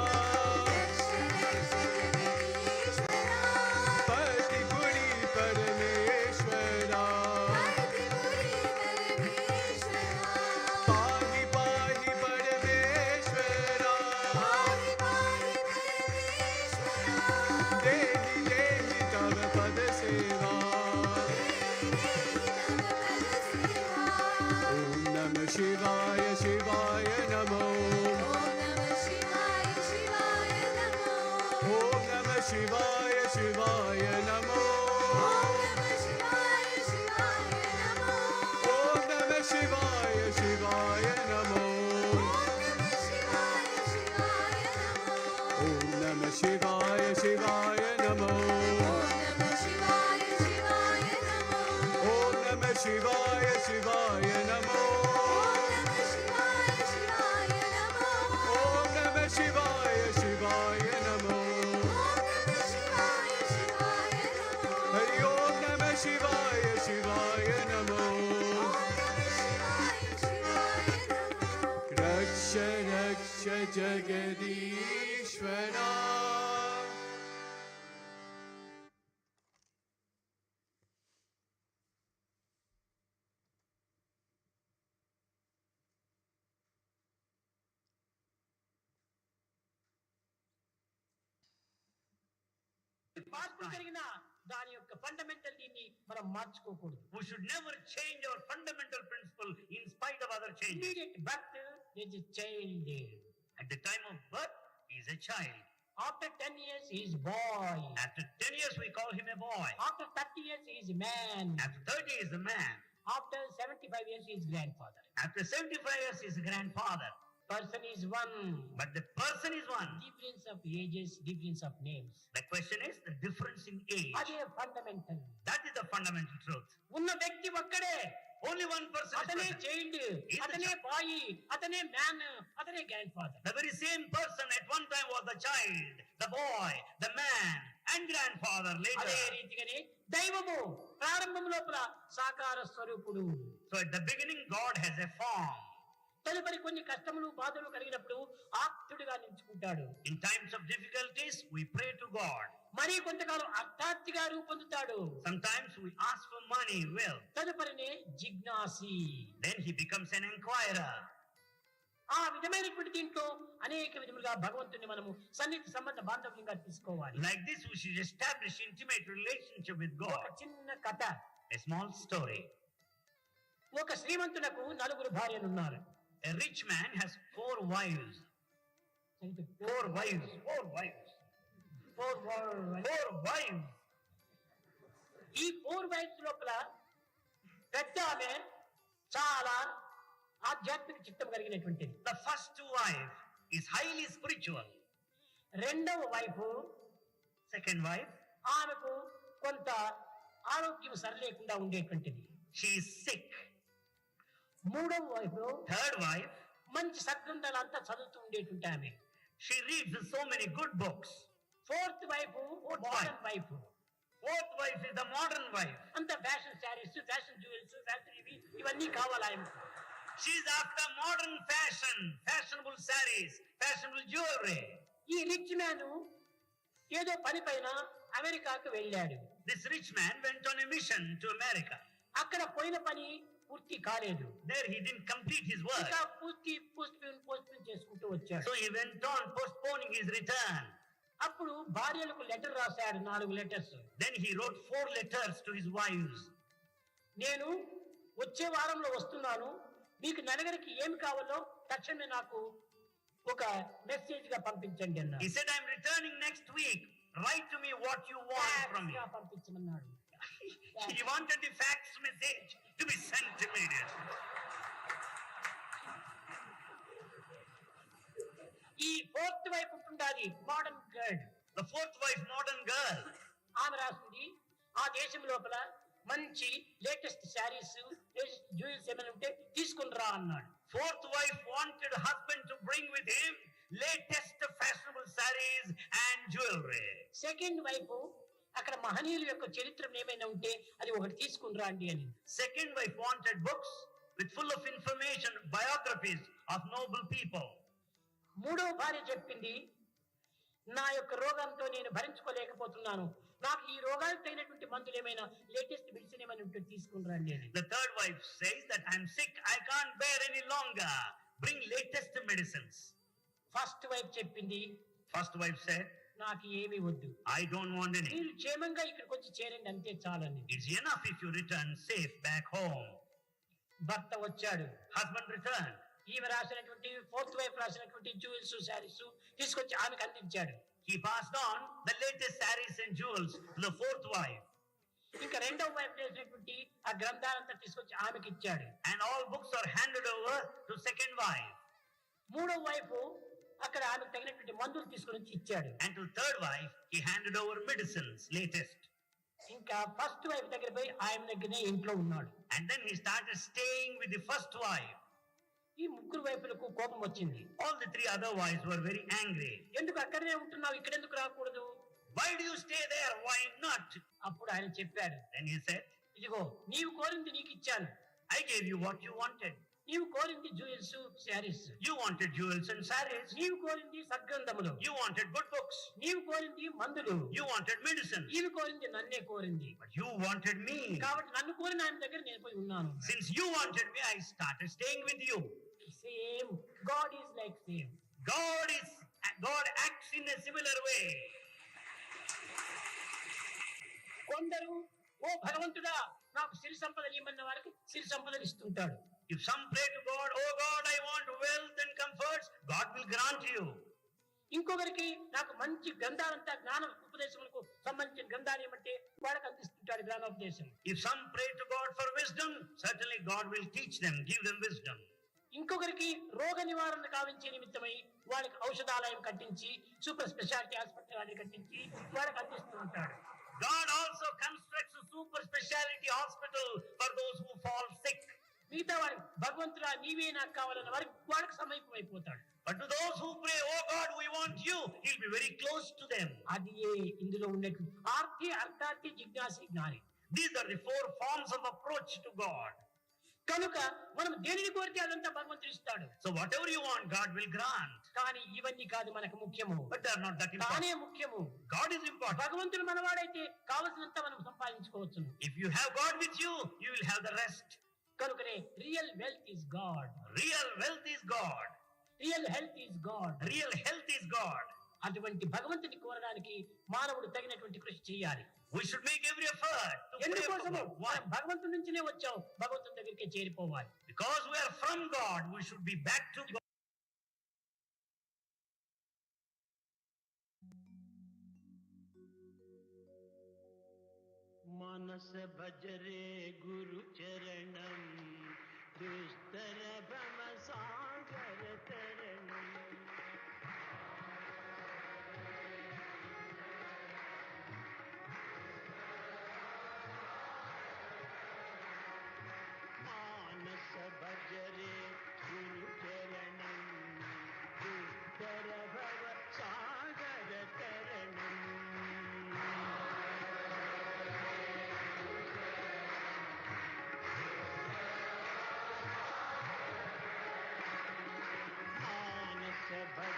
पर्तिपुरी परमेश्वरा पाहि पाहि परमेश्वरा देहि देहि तव पद सेवा ॐ नमः शिवाय शिवाय नमो ॐ नमः शिवाय शिवाय नमो ॐ नमः शिवाय शिवाय नमो ॐ नमः शिवाय शिवाय नमो ॐ नमः शिवाय शिवाय नमो ॐ नमः शिवाय शिवाय नमो हरि ओम नमः शिवाय शिवाय नमो रक्ष रक्ष जगदीश्वरा మార్పు జరిగిన దాని యొక్క ఫండమెంటల్ దీన్ని మనం మార్చుకోకూడదు. We should never change our fundamental principle in spite of other changes. Immediate birth is a child. At the time of birth, he is a child. After 10 years he is boy. After 10 years, we call him a boy. After 30 years he is a man. After 30, he is a man. After 75 years he is grandfather. After 75 years, he is a grandfather. Person is one. But the person is one. Difference of ages, difference of names. The question is the difference in age. అదే fundamental. That is the fundamental truth. ఉన్న వ్యక్తి ఒక్కడే. Only one person is అతనే present. Child, the అతనే child. Bye, అతనే man, అతనే grand father. The very same person at one time was the child, the boy, the man, and grandfather అదే later. రీతిగానే దైవము ప్రారంభం లోపల సాకార స్వరూపుడు. So at the beginning, God has a form. తదుపరి కొన్ని కష్టములు బాధలు కలిగినప్పుడు ఆప్తుడిగా నిలుచుకుంటాడు. In times of difficulties, we pray to God. మరి కొంతకాలం అర్థార్థిగా రూపొందుతాడు. Sometimes we ask for money, wealth. తదుపరినే జిజ్ఞాసి. Then he becomes an inquirer. ఆ విధమైనటువంటి దీంట్లో అనేక విధములుగా భగవంతుని మనము సన్నిహిత సంబంధ బాంధవ్యంగా తీసుకోవాలి. Like this, we should establish intimate relationship with ఒక God. చిన్న కథ. A small story. ఒక శ్రీమంతులకు 4 భార్యలు ఉన్నారు. A rich man has 4 wives. 4 wives. 4 wives. 4 wives. ఈ 4 వైఫ్స్ లోపల పెద్ద ఆమె చాలా ఆధ్యాత్మిక చిత్తం కలిగినటువంటిది. The first wife is highly spiritual. రెండవ వైఫ్, Second wife, ఆమెకు కొంత ఆరోగ్యం సరిలేకుండా ఉండేటువంటిది. she is sick. మూడవ వైఫ్, Third wife, మంచి సద్గ్రంథాలంతా చదువుతూ ఉండేటువంటి ఆమె. she reads so many good books. Fourth wife modern wife. Fourth wife is the modern wife. అంత fashion saris, fashion jewels, fashion ఇవన్నీ కావాలి ఆమె. She is after modern fashion, fashionable sarees, fashionable jewelry. ఈ rich man ఏదో పని పైన అమెరికాకు వెళ్ళాడు. This rich man went on a mission to America. అక్కడ పోయిన పని పూర్తి కాలేదు. There he didn't complete his work. ఇంకా పూర్తి పోస్ట్పోన్ చేసుకుంటూ వచ్చాడు. So he went on postponing his return. అప్పుడు భార్యలకు లెటర్ రాశాడు, 4 letters. Then he wrote 4 letters to his wives. నేను వచ్చే వారంలో వస్తున్నాను, మీకు నలుగురికి ఏమి కావాలో తక్షణమే నాకు ఒక మెసేజ్ గా పంపించండి అన్నాడు. He said, I'm returning next week. Write to me what you want from me. పంపించమన్నాడు. He wanted the fax message to be sent immediately. ఈ ఫోర్త్ వైఫ్ ఉంటుండాలి, modern girl. The fourth wife, modern girl. ఆమె రాసింది, ఆ దేశం లోపల మంచి latest saris, jewels ఏమైనా ఉంటే తీసుకుని రా అన్నాడు. Fourth wife wanted husband to bring with him latest fashionable sarees and jewelry. Second wife అక్కడ మహనీయుల యొక్క చరిత్ర ఏమైనా ఉంటే అది ఒకటి తీసుకుని రండి అని. Second wife wanted books with full of information, biographies of noble people. మూడవ భార్య చెప్పింది, నా యొక్క రోగంతో నేను భరించుకోలేకపోతున్నాను, నాకు ఈ రోగానికి తగినటువంటి మందులు ఏమైనా లేటెస్ట్ మెడిసిన్ ఏమైనా ఉంటే తీసుకుని రండి అని. The third wife says that I'm sick, I can't bear any longer. Bring latest medicines. First wife చెప్పింది, First wife said, నాకు ఏమీ వద్దు, I don't want any. మీరు క్షేమంగా ఇక్కడికి వచ్చి చేరండి అంతే చాలని. It's enough if you return safe back home. భర్త వచ్చాడు, Husband returned. ఈమె రాసినటువంటి ఫోర్త్ వైఫ్ రాసినటువంటి జ్యువెల్స్ శారీస్ తీసుకొచ్చి ఆమెకు అందించాడు. He passed on the latest sarees and jewels to the fourth wife. ఇంకా రెండవ వైఫ్ చేసినటువంటి ఆ గ్రంథాలంతా తీసుకొచ్చి ఆమెకి ఇచ్చాడు. And all books are handed over to second wife. మూడవ వైఫ్ అక్కడ ఆమెకు తగినటువంటి మందులు తీసుకొని వచ్చి ఇచ్చాడు. And to third wife, he handed over medicines, latest. ఇంకా ఫస్ట్ వైఫ్ దగ్గర పోయి ఆయన దగ్గరనే ఇంట్లో ఉన్నాడు. And then he started staying with the first wife. ఈ ముగ్గురు వైపులకు కోపం వచ్చింది. All the 3 other wives were very angry. ఎందుకు అక్కడనే ఉంటున్నావు, ఇక్కడ ఎందుకు రాకూడదు? Why do you stay there? Why not? అప్పుడు ఆయన చెప్పాడు, Then he said, ఇదిగో నీవు కోరింది నీకు ఇచ్చాను, I gave you what you wanted. నీవు కోరింది jewels saris, You wanted jewels and sarees. నీవు కోరింది సద్గ్రంథములు, You wanted good books. నీవు కోరింది మందులు, You wanted medicine. ఈవి కోరింది నన్నే కోరింది. But you wanted me. కాబట్టి నన్ను కోరిన ఆయన దగ్గర నేను పోయి ఉన్నాను. Since you wanted me, I started staying with you. Same God is like same. God acts in a similar way. కొందరు ఓ భగవంతుడా నాకు సిరి సంపదలు ఇమ్మన్న వారికి సిరి సంపదలు ఇస్తుంటాడు. If some pray to God, oh God, I want wealth and comforts, God will grant you. ఇంకొకరికి నాకు మంచి గ్రంథాలంతా జ్ఞాన ఉపదేశములకు సంబంధించిన గ్రంథాలు ఏమంటే వాళ్ళకి అందిస్తుంటాడు జ్ఞానోపదేశం. If some pray to God for wisdom, certainly God will teach them, give them wisdom. ఇంకొకరికి రోగ నివారణ కావించే నిమిత్తమై వాళ్ళకి ఔషధాలయం కట్టించి సూపర్ స్పెషాలిటీ హాస్పిటల్ అని కట్టించి వాళ్ళకి అందిస్తూ ఉంటాడు. God also constructs a super specialty hospital for those who fall sick. మిగతా వారికి భగవంతుడా నీవే నాకు కావాలన్న వారికి వాళ్ళకి సమీపం అయిపోతాడు. But to those who pray, oh God, we want you, he'll be very close to them. అది ఇందులో ఉన్నట్టు ఆర్తి అర్థార్థి జిజ్ఞాసి జ్ఞాని. These are the 4 forms of approach to God. కనుక మనం దేనిని కోరితే అదంతా భగవంతుడు ఇస్తాడు. So whatever you want, God will grant. కానీ ఇవన్నీ కాదు మనకు ముఖ్యము, But they are not that తానే important. ముఖ్యము. God is important. భగవంతుడు మనవాడైతే కావలసినంత మనం సంపాదించుకోవచ్చు. If you have God with you, you will have the rest. కనుకనే real wealth is God, Real wealth is God. Real health is God. Real health is God. అటువంటి భగవంతుని కోరడానికి మానవుడు తగినటువంటి కృషి చేయాలి. We should make every effort to pray for ఎందుకోసము God. Why? మనం భగవంతుడి నుంచినే వచ్చాం, భగవంతుని దగ్గరికే చేరిపోవాలి. Because we are from God, we should be back to God. మనస భజరే గురు చరణం దుస్తర భమ సాగర తరణం మానస భజరే గురు చరణం దుస్తర భవ సాగర తరణం మానస భజ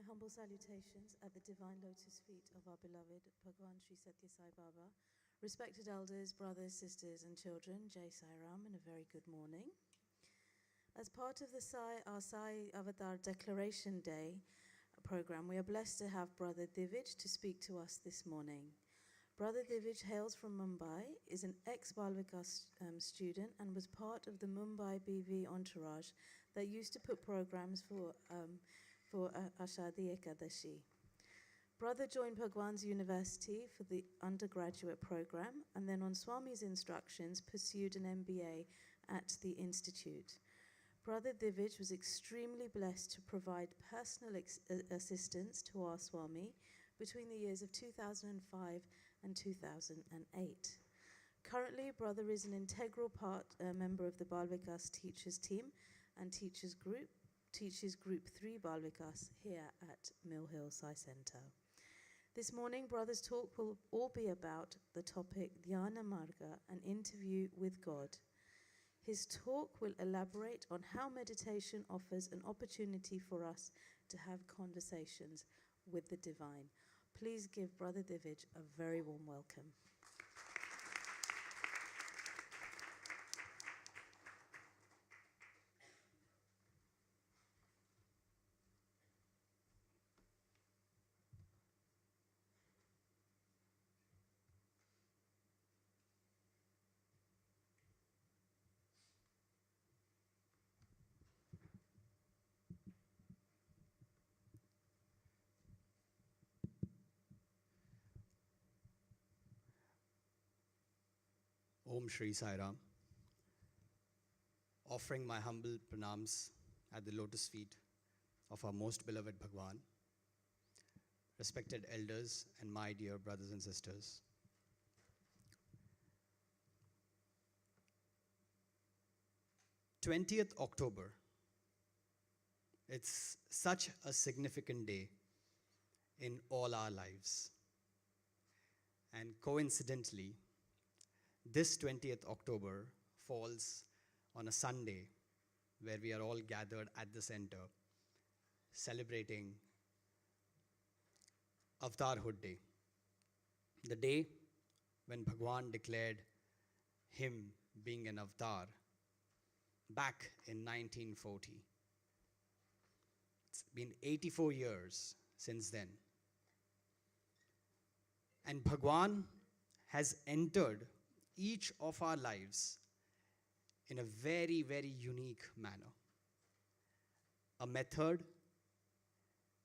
humble salutations at the divine lotus feet of our beloved Bhagwan Sri Sathya Sai Baba. Respected elders, brothers, sisters, and children, Jai Sai Ram, and a very good morning. As part of our Sai Avatar Declaration Day program, we are blessed to have Brother Divij to speak to us this morning. Brother Divij hails from Mumbai, is an ex-Bal Vikas student, and was part of the Mumbai BV entourage that used to put programs for Ashadi Ekadashi. Brother joined Bhagwan's University for the undergraduate program, and then on Swami's instructions pursued an MBA at the Institute. Brother Divij was extremely blessed to provide personal assistance to our Swami between the years of 2005 and 2008. Currently, Brother is an integral member of the Bal Vikas teachers team and teaches Group 3 Bal Vikas here at Mill Hill Sai Center. This morning, Brother's talk will all be about the topic Dhyana Marga, an interview with God. His talk will elaborate on how meditation offers an opportunity for us to have conversations with the divine. Please give Brother Divij a very warm welcome. Om Shri Sai Ram. Offering my humble pranams at the lotus feet of our most beloved Bhagwan, respected elders and my dear brothers and sisters. October 20th, it's such a significant day in all our lives. And coincidentally, this 20th October falls on a Sunday where we are all gathered at the center celebrating Avatarhood Day, the day when Bhagwan declared him being an avatar back in 1940. It's been 84 years since then. And Bhagwan has entered each of our lives in a very, very unique manner. A method,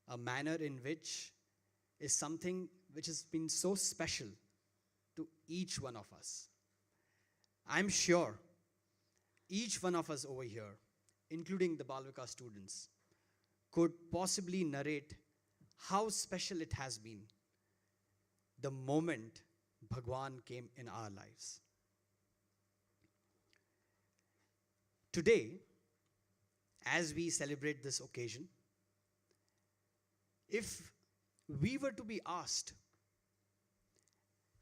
a manner in which is something which has been so special to each one of us. I'm sure each one of us over here, including the Bal Vikas students, could possibly narrate how special it has been the moment Bhagwan came in our lives. Today, as we celebrate this occasion, if we were to be asked,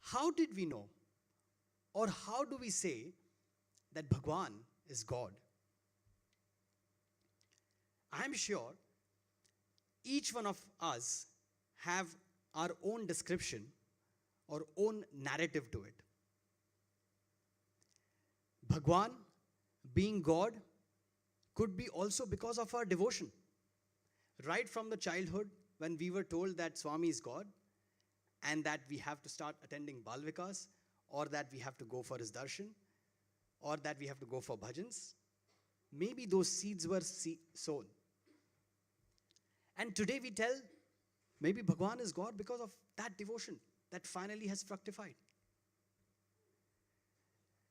how did we know, or how do we say that Bhagwan is God? I'm sure each one of us have our own description or own narrative to it. Bhagwan, being God, could be also because of our devotion. Right from the childhood, when we were told that Swami is God, and that we have to start attending Bal Vikas, or that we have to go for his darshan, or that we have to go for bhajans, maybe those seeds were sown. And today we tell, maybe Bhagwan is God because of that devotion that finally has fructified.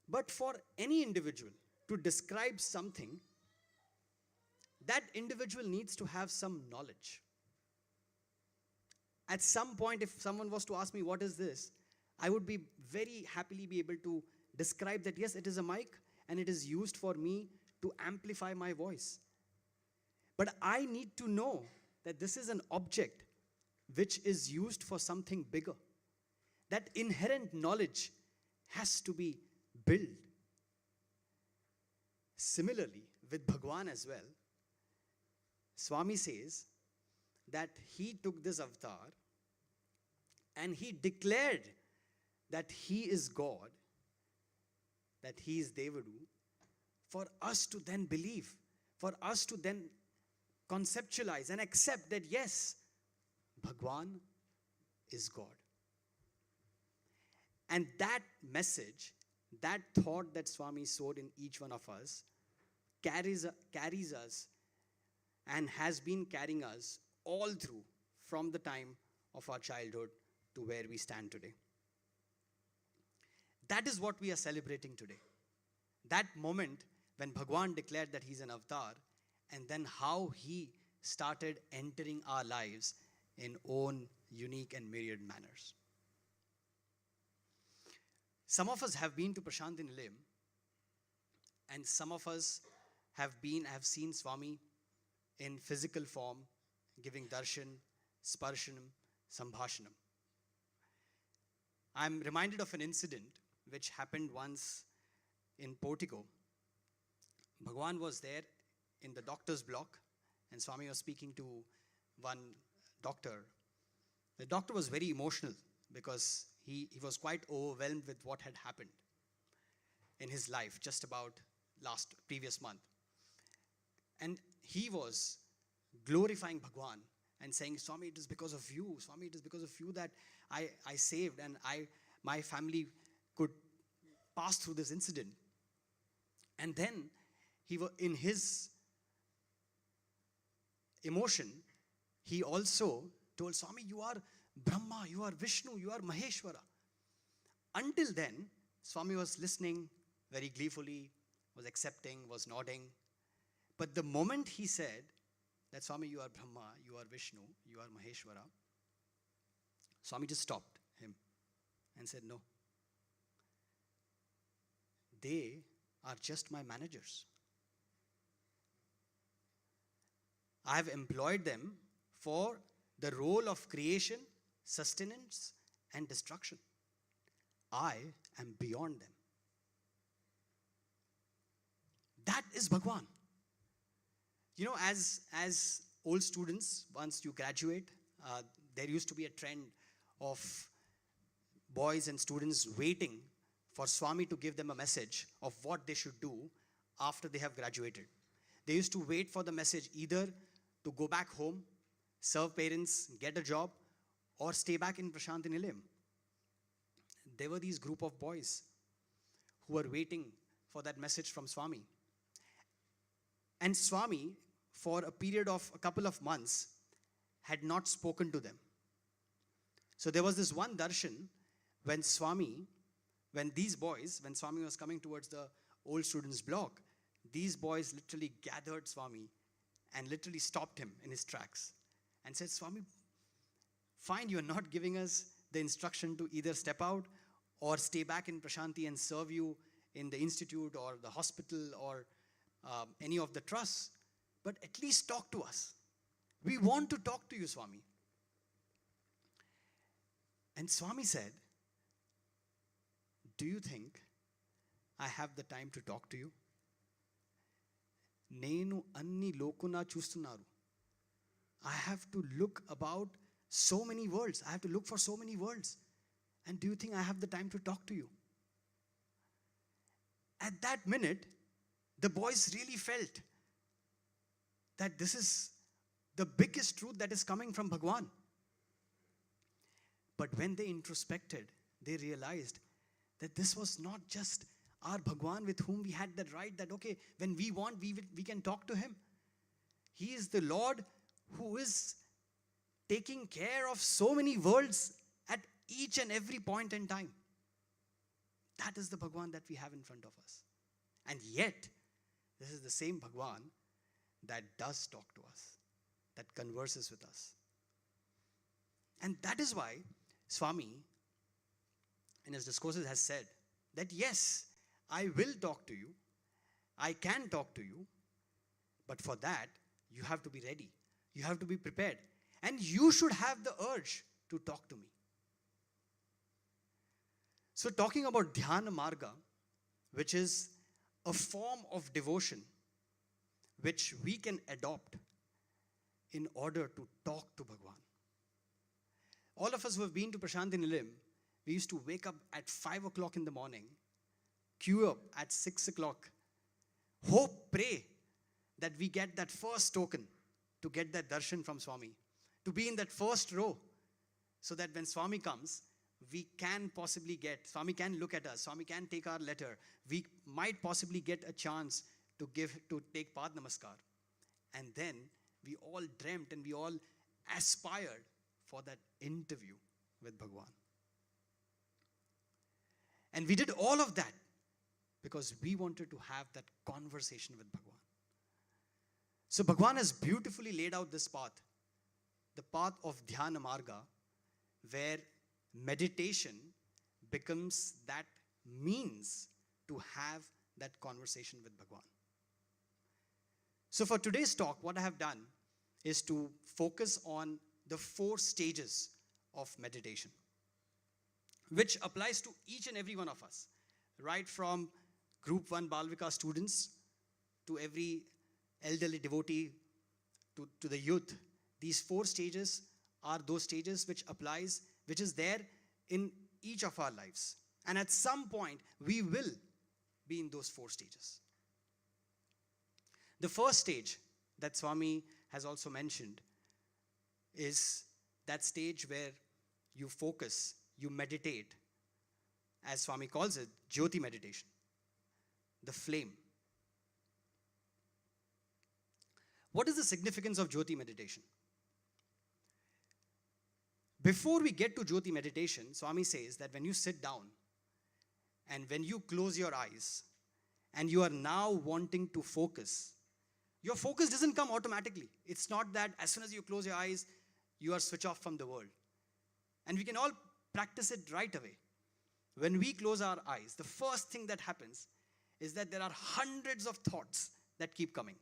But for any individual to describe something, that individual needs to have some knowledge. At some point, if someone was to ask me, what is this? I would be very happily be able to describe that, yes, it is a mic and it is used for me to amplify my voice. But I need to know that this is an object which is used for something bigger. That inherent knowledge has to be built. Similarly, with Bhagwan as well, Swami says, that he took this avatar and he declared that he is God, that he is Devadu, for us to then believe, for us to then conceptualize and accept that yes, Bhagwan is God. And that message, that thought that Swami sowed in each one of us, carries us and has been carrying us all through from the time of our childhood to where we stand today. That is what we are celebrating today. That moment when Bhagwan declared that he's an avatar, and then how he started entering our lives in own unique and myriad manners. Some of us have been to Prashanthi Nilayam, and some of us have seen Swami in physical form, giving darshan, sparshanam, sambhashanam. I'm reminded of an incident which happened once in Portico. Bhagwan was there in the doctor's block, and Swami was speaking to one doctor. The doctor was very emotional because he was quite overwhelmed with what had happened in his life just about previous month. And he was glorifying Bhagwan and saying, Swami, it is because of you. Swami, it is because of you that I saved and my family could pass through this incident. And then he was in his emotion, he also told Swami, you are Brahma, you are Vishnu, you are Maheshwara. Until then, Swami was listening very gleefully, was accepting, was nodding. But the moment he said that Swami, you are Brahma, you are Vishnu, you are Maheshwara, Swami just stopped him and said, no. They are just my managers. I have employed them for the role of creation, sustenance, and destruction. I am beyond them. That is Bhagwan. You know, as old students, once you graduate, there used to be a trend of boys and students waiting for Swami to give them a message of what they should do after they have graduated. They used to wait for the message either to go back home, serve parents, get a job, or stay back in Prashanthi Nilayam. There were these group of boys who were waiting for that message from Swami. And Swami, for a period of a couple of months, had not spoken to them. So there was this one darshan when Swami was coming towards the old students' block, these boys literally gathered Swami and literally stopped him in his tracks and said, Swami, fine, you're not giving us the instruction to either step out or stay back in Prashanthi and serve you in the institute or the hospital or any of the trusts, but at least talk to us. We want to talk to you, Swami. And Swami said, do you think I have the time to talk to you? Nenu anni lokuna chustunaru. I have to look about so many worlds. I have to look for so many worlds. And do you think I have the time to talk to you? At that minute, the boys really felt that this is the biggest truth that is coming from Bhagwan. But when they introspected, they realized that this was not just our Bhagwan with whom we had that right that, okay, when we want, we can talk to him. He is the Lord who is taking care of so many worlds at each and every point in time. That is the Bhagwan that we have in front of us. And yet, this is the same Bhagwan that does talk to us, that converses with us. And that is why Swami, in his discourses, has said that yes, I will talk to you, I can talk to you, but for that, you have to be ready. You have to be prepared. And you should have the urge to talk to me. So talking about Dhyana Marga, which is a form of devotion which we can adopt, in order to talk to Bhagwan. All of us who have been to Prashanti Nilayam, we used to wake up at 5 o'clock in the morning, queue up at 6 o'clock, hope, pray that we get that first token to get that darshan from Swami, to be in that first row, so that when Swami comes, we can possibly get, Swami can look at us, Swami can take our letter, we might possibly get a chance to take Pad Namaskar. And then we all dreamt and we all aspired for that interview with Bhagwan. And we did all of that because we wanted to have that conversation with Bhagwan. So Bhagwan has beautifully laid out this path, the path of Dhyana Marga, where meditation becomes that means to have that conversation with Bhagwan. So for today's talk, what I have done is to focus on the 4 stages of meditation, which applies to each and every one of us, right from Group 1 Balvika students to every elderly devotee to the youth. These 4 stages are those stages which is there in each of our lives. And at some point, we will be in those 4 stages. The first stage that Swami has also mentioned is that stage where you focus, you meditate, as Swami calls it, Jyoti meditation, the flame. What is the significance of Jyoti meditation? Before we get to Jyoti meditation, Swami says that when you sit down and when you close your eyes and you are now wanting to focus, your focus doesn't come automatically. It's not that as soon as you close your eyes, you are switched off from the world. And we can all practice it right away. When we close our eyes, the first thing that happens is that there are hundreds of thoughts that keep coming.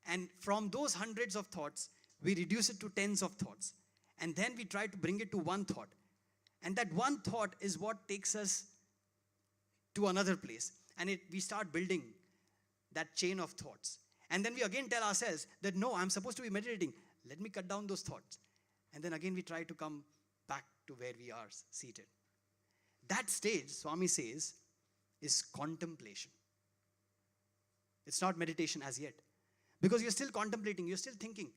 And from those hundreds of thoughts, we reduce it to tens of thoughts. And then we try to bring it to one thought. And that one thought is what takes us to another place. And we start building that chain of thoughts. And then we again tell ourselves that, no, I'm supposed to be meditating. Let me cut down those thoughts. And then again we try to come back to where we are seated. That stage, Swami says, is contemplation. It's not meditation as yet. Because you're still contemplating, you're still thinking.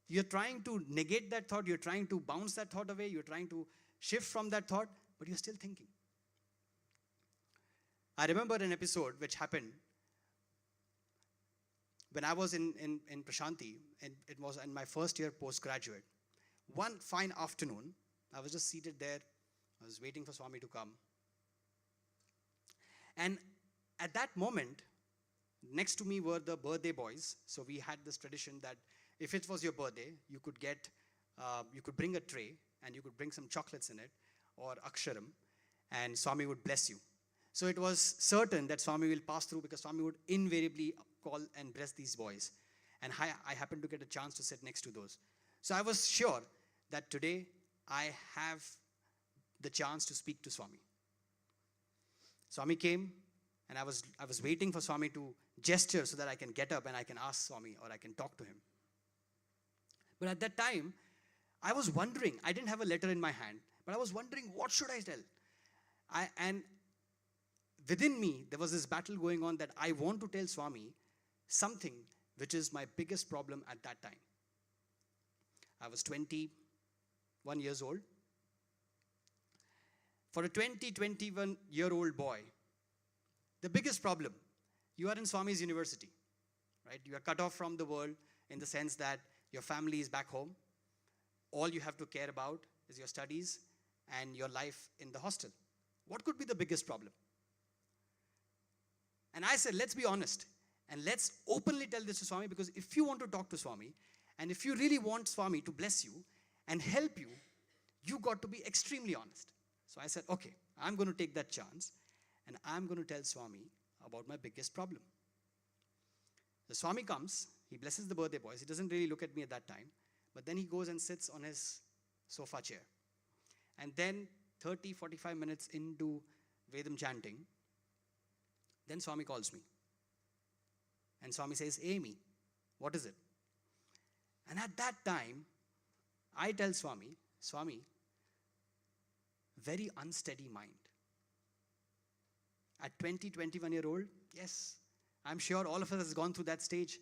You're trying to negate that thought, you're trying to bounce that thought away, you're trying to shift from that thought, but you're still thinking. I remember an episode which happened when I was in Prashanti, and it was in my first year postgraduate. One fine afternoon, I was just seated there, I was waiting for Swami to come. And at that moment, next to me were the birthday boys. So we had this tradition that if it was your birthday, you could bring a tray and you could bring some chocolates in it or aksharam, and Swami would bless you. So it was certain that Swami will pass through because Swami would invariably call and bless these boys. And I happened to get a chance to sit next to those. So I was sure that today I have the chance to speak to Swami. Swami came, and I was waiting for Swami to gesture so that I can get up and I can ask Swami or I can talk to him. But at that time, I was wondering, I didn't have a letter in my hand, but I was wondering, what should I tell? And within me, there was this battle going on that I want to tell Swami something which is my biggest problem at that time. I was 21 years old. For a 21-year-old boy, the biggest problem, you are in Swami's university, right? You are cut off from the world in the sense that your family is back home. All you have to care about is your studies and your life in the hostel. What could be the biggest problem? And I said, let's be honest and let's openly tell this to Swami, because if you want to talk to Swami and if you really want Swami to bless you and help you, you got to be extremely honest. So I said, okay, I'm going to take that chance and I'm going to tell Swami about my biggest problem. The Swami comes, he blesses the birthday boys. He doesn't really look at me at that time, but then he goes and sits on his sofa chair. And then 30-45 minutes into Vedam chanting, then Swami calls me. And Swami says, Amy, what is it? And at that time, I tell Swami, very unsteady mind. At 20, 21-year-old, yes, I'm sure all of us has gone through that stage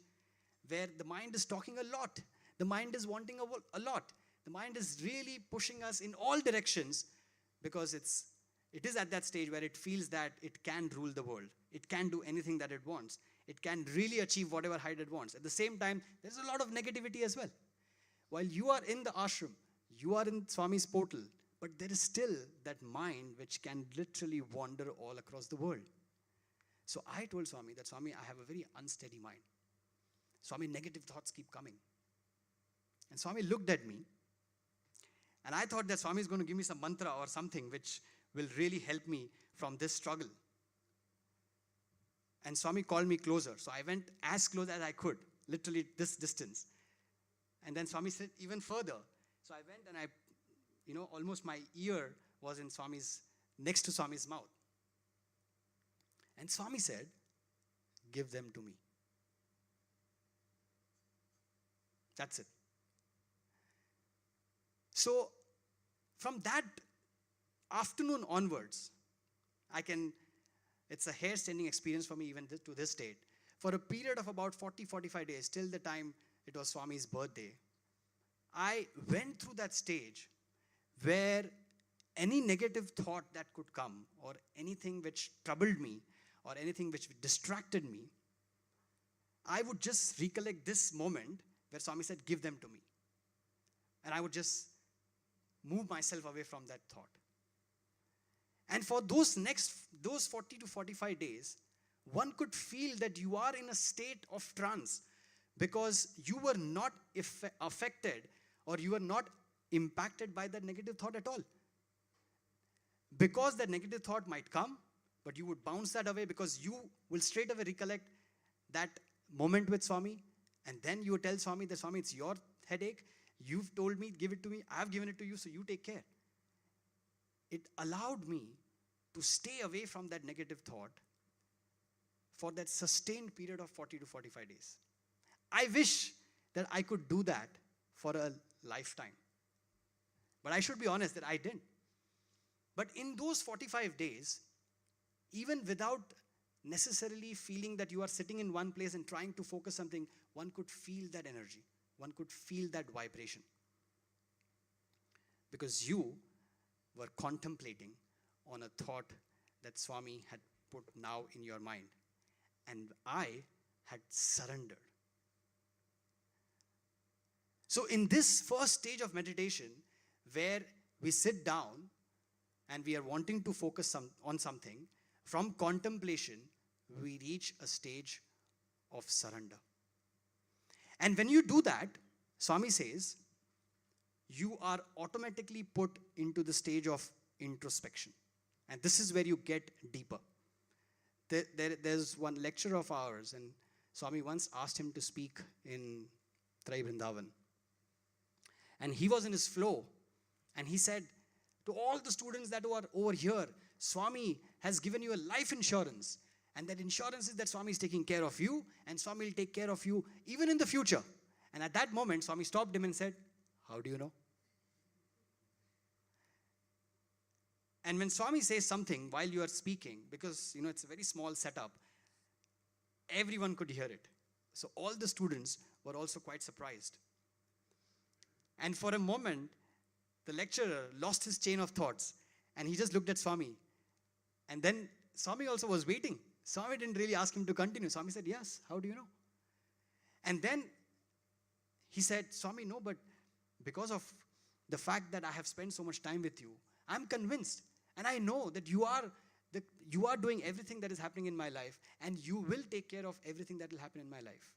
where the mind is talking a lot. The mind is wanting a lot. The mind is really pushing us in all directions because it is at that stage where it feels that it can rule the world. It can do anything that it wants. It can really achieve whatever height it wants. At the same time, there's a lot of negativity as well. While you are in the ashram, you are in Swami's portal, but there is still that mind which can literally wander all across the world. So I told Swami that, Swami, I have a very unsteady mind. Swami, negative thoughts keep coming. And Swami looked at me, and I thought that Swami is going to give me some mantra or something which will really help me from this struggle. And Swami called me closer. So I went as close as I could, literally this distance. And then Swami said even further. So I went and almost my ear was in next to Swami's mouth. And Swami said, give them to me. That's it. So from that afternoon onwards, it's a hair-standing experience for me even to this date. For a period of about 40, 45 days, till the time it was Swami's birthday, I went through that stage where any negative thought that could come, or anything which troubled me, or anything which distracted me, I would just recollect this moment where Swami said, give them to me. And I would just move myself away from that thought. And for those 40 to 45 days, one could feel that you are in a state of trance because you were not affected or you were not impacted by that negative thought at all. Because that negative thought might come, but you would bounce that away because you will straight away recollect that moment with Swami, and then you would tell Swami that, Swami, it's your headache. You've told me, give it to me. I've given it to you, so you take care. It allowed me to stay away from that negative thought for that sustained period of 40 to 45 days. I wish that I could do that for a lifetime. But I should be honest that I didn't. But in those 45 days, even without necessarily feeling that you are sitting in one place and trying to focus something, one could feel that energy. One could feel that vibration. Because you were contemplating on a thought that Swami had put now in your mind. And I had surrendered. So in this first stage of meditation, where we sit down and we are wanting to focus on something, from contemplation, we reach a stage of surrender. And when you do that, Swami says, you are automatically put into the stage of introspection. And this is where you get deeper. There's one lecturer of ours, and Swami once asked him to speak in Trai Vrindavan. And he was in his flow, and he said, to all the students that are over here, Swami has given you a life insurance. And that insurance is that Swami is taking care of you, and Swami will take care of you even in the future. And at that moment, Swami stopped him and said, how do you know? And when Swami says something while you are speaking, because it's a very small setup, everyone could hear it. So all the students were also quite surprised. And for a moment, the lecturer lost his chain of thoughts, and he just looked at Swami. And then Swami also was waiting. Swami didn't really ask him to continue. Swami said, yes, how do you know? And then he said, Swami, no, but because of the fact that I have spent so much time with you, I'm convinced. And I know that you are doing everything that is happening in my life, and you will take care of everything that will happen in my life.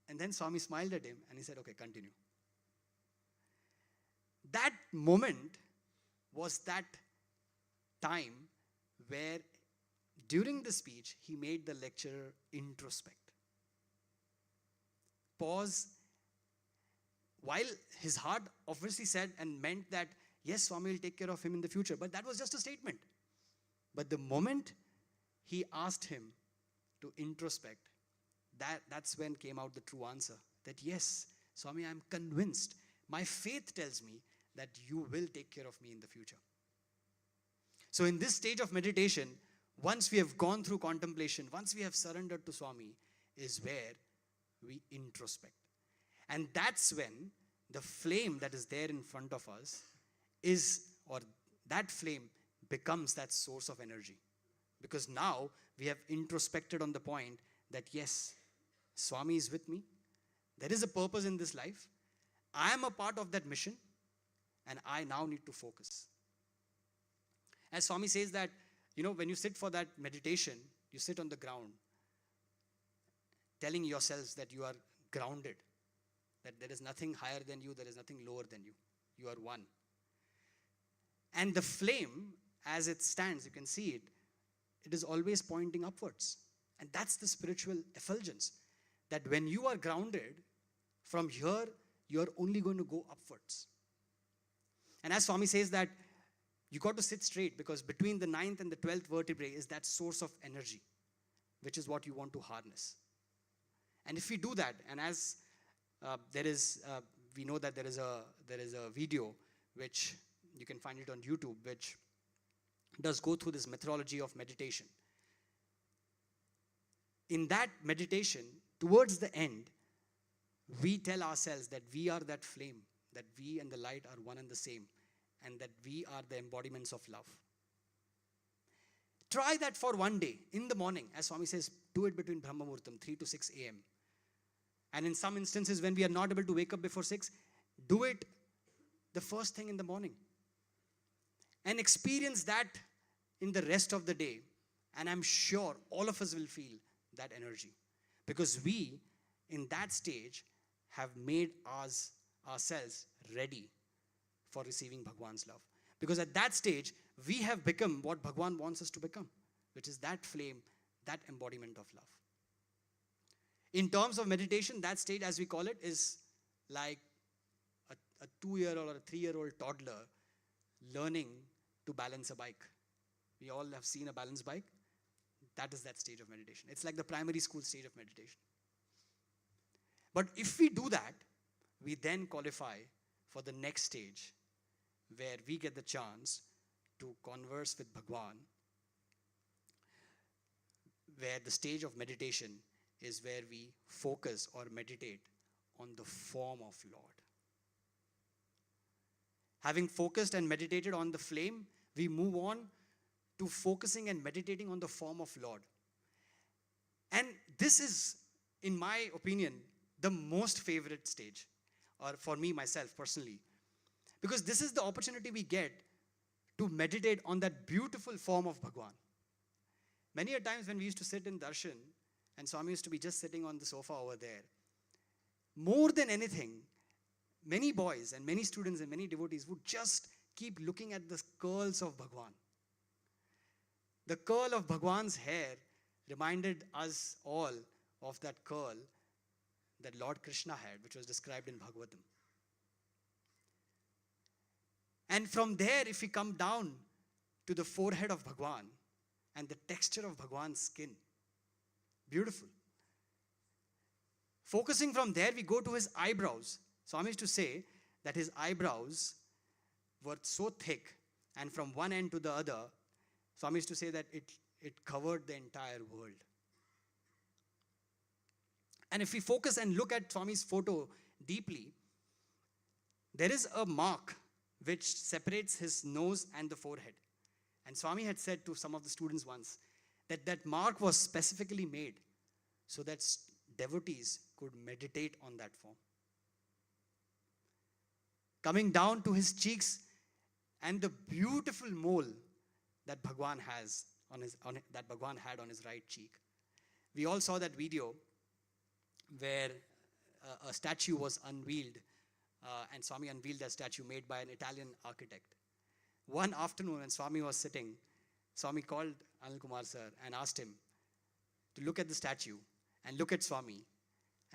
And then Swami smiled at him and he said, okay, continue. That moment was that time where during the speech, he made the lecturer introspect. Pause. While his heart obviously said and meant that, yes, Swami will take care of him in the future. But that was just a statement. But the moment he asked him to introspect, that's when came out the true answer. That yes, Swami, I'm convinced. My faith tells me that you will take care of me in the future. So in this stage of meditation, once we have gone through contemplation, once we have surrendered to Swami, is where we introspect. And that's when the flame that is there in front of us that flame becomes that source of energy. Because now we have introspected on the point that yes, Swami is with me. There is a purpose in this life. I am a part of that mission, and I now need to focus. As Swami says that, when you sit for that meditation, you sit on the ground, telling yourselves that you are grounded, that there is nothing higher than you, there is nothing lower than you. You are one. And the flame, as it stands, you can see it, it is always pointing upwards. And that's the spiritual effulgence. That when you are grounded, from here, you're only going to go upwards. And as Swami says that, you got to sit straight, because between the 9th and the 12th vertebrae is that source of energy, which is what you want to harness. And if we do that, and as we know that there is a video which you can find it on YouTube, which does go through this methodology of meditation. In that meditation, towards the end, we tell ourselves that we are that flame, that we and the light are one and the same, and that we are the embodiments of love. Try that for one day, in the morning. As Swami says, do it between Brahma Muhurtam, 3 to 6 a.m. And in some instances, when we are not able to wake up before 6, do it the first thing in the morning. And experience that in the rest of the day. And I'm sure all of us will feel that energy. Because we, in that stage, have made ourselves ready for receiving Bhagwan's love. Because at that stage, we have become what Bhagwan wants us to become, which is that flame, that embodiment of love. In terms of meditation, that stage, as we call it, is like a 2-year-old or a 3-year-old toddler learning to balance a bike. We all have seen a balance bike. That is that stage of meditation. It's like the primary school stage of meditation. But if we do that, we then qualify for the next stage, where we get the chance to converse with Bhagwan, where the stage of meditation is where we focus or meditate on the form of Lord. Having focused and meditated on the flame, we move on to focusing and meditating on the form of Lord. And this is, in my opinion, the most favorite stage, or for me, myself, personally. Because this is the opportunity we get to meditate on that beautiful form of Bhagwan. Many a times when we used to sit in darshan, and Swami used to be just sitting on the sofa over there, more than anything, many boys and many students and many devotees would just keep looking at the curls of Bhagwan. The curl of Bhagwan's hair reminded us all of that curl that Lord Krishna had, which was described in Bhagavatam. And from there, if we come down to the forehead of Bhagwan and the texture of Bhagwan's skin, beautiful. Focusing from there, we go to his eyebrows. Swami used to say that his eyebrows were so thick, and from one end to the other, Swami used to say that it covered the entire world. And if we focus and look at Swami's photo deeply, there is a mark which separates his nose and the forehead. And Swami had said to some of the students once that that mark was specifically made so that devotees could meditate on that form. Coming down to his cheeks and the beautiful mole that Bhagwan has that Bhagwan had on his right cheek. We all saw that video where a statue was unveiled, and Swami unveiled that statue made by an Italian architect. One afternoon when Swami was sitting, Swami called Anil Kumar sir and asked him to look at the statue and look at Swami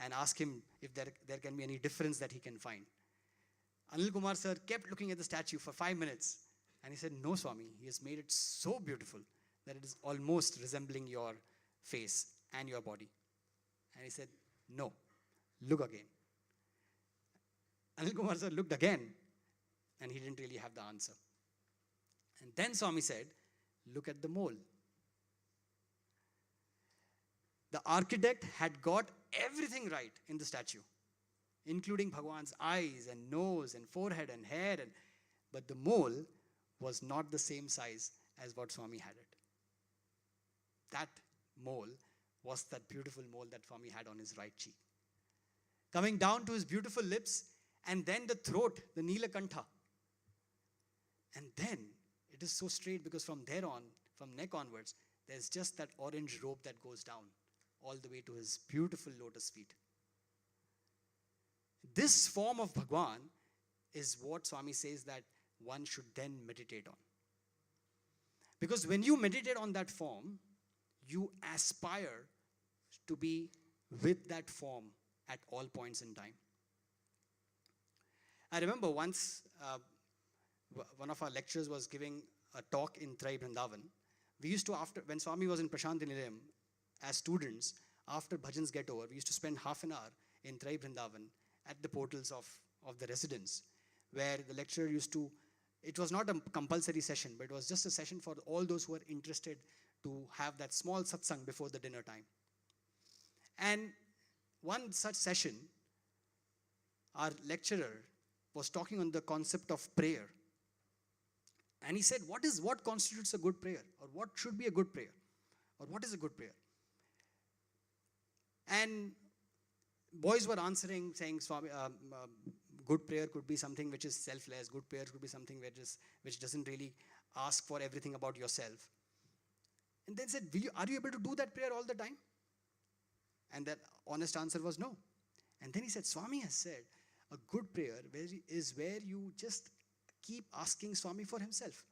and ask him if there can be any difference that he can find. Anil Kumar sir kept looking at the statue for 5 minutes, and he said, "No, Swami, he has made it so beautiful that it is almost resembling your face and your body." And he said, "No, look again." Anil Kumar sir looked again and he didn't really have the answer. And then Swami said, look at the mole. The architect had got everything right in the statue, including Bhagwan's eyes and nose and forehead and hair, but the mole was not the same size as what Swami had it. That mole was that beautiful mole that Swami had on his right cheek. Coming down to his beautiful lips, and then the throat, the Neelakantha. And then it is so straight because from there on, from neck onwards, there's just that orange rope that goes down all the way to his beautiful lotus feet. This form of Bhagwan is what Swami says that one should then meditate on. Because when you meditate on that form, you aspire to be with that form at all points in time. I remember once one of our lecturers was giving a talk in Trai Vrindavan. We used to, when Swami was in Prashanti Nilayam, as students, after Bhajans get over, we used to spend half an hour in Trai Vrindavan at the portals of the residence, where the lecturer used to, it was not a compulsory session, but it was just a session for all those who were interested to have that small satsang before the dinner time. And one such session, our lecturer was talking on the concept of prayer. And he said, what constitutes a good prayer? Or what should be a good prayer? Or what is a good prayer? And boys were answering, saying, good prayer could be something which is selfless. Good prayer could be something which doesn't really ask for everything about yourself. And then said, are you able to do that prayer all the time? And that honest answer was no. And then he said, Swami has said, a good prayer is where you just keep asking Swami for himself.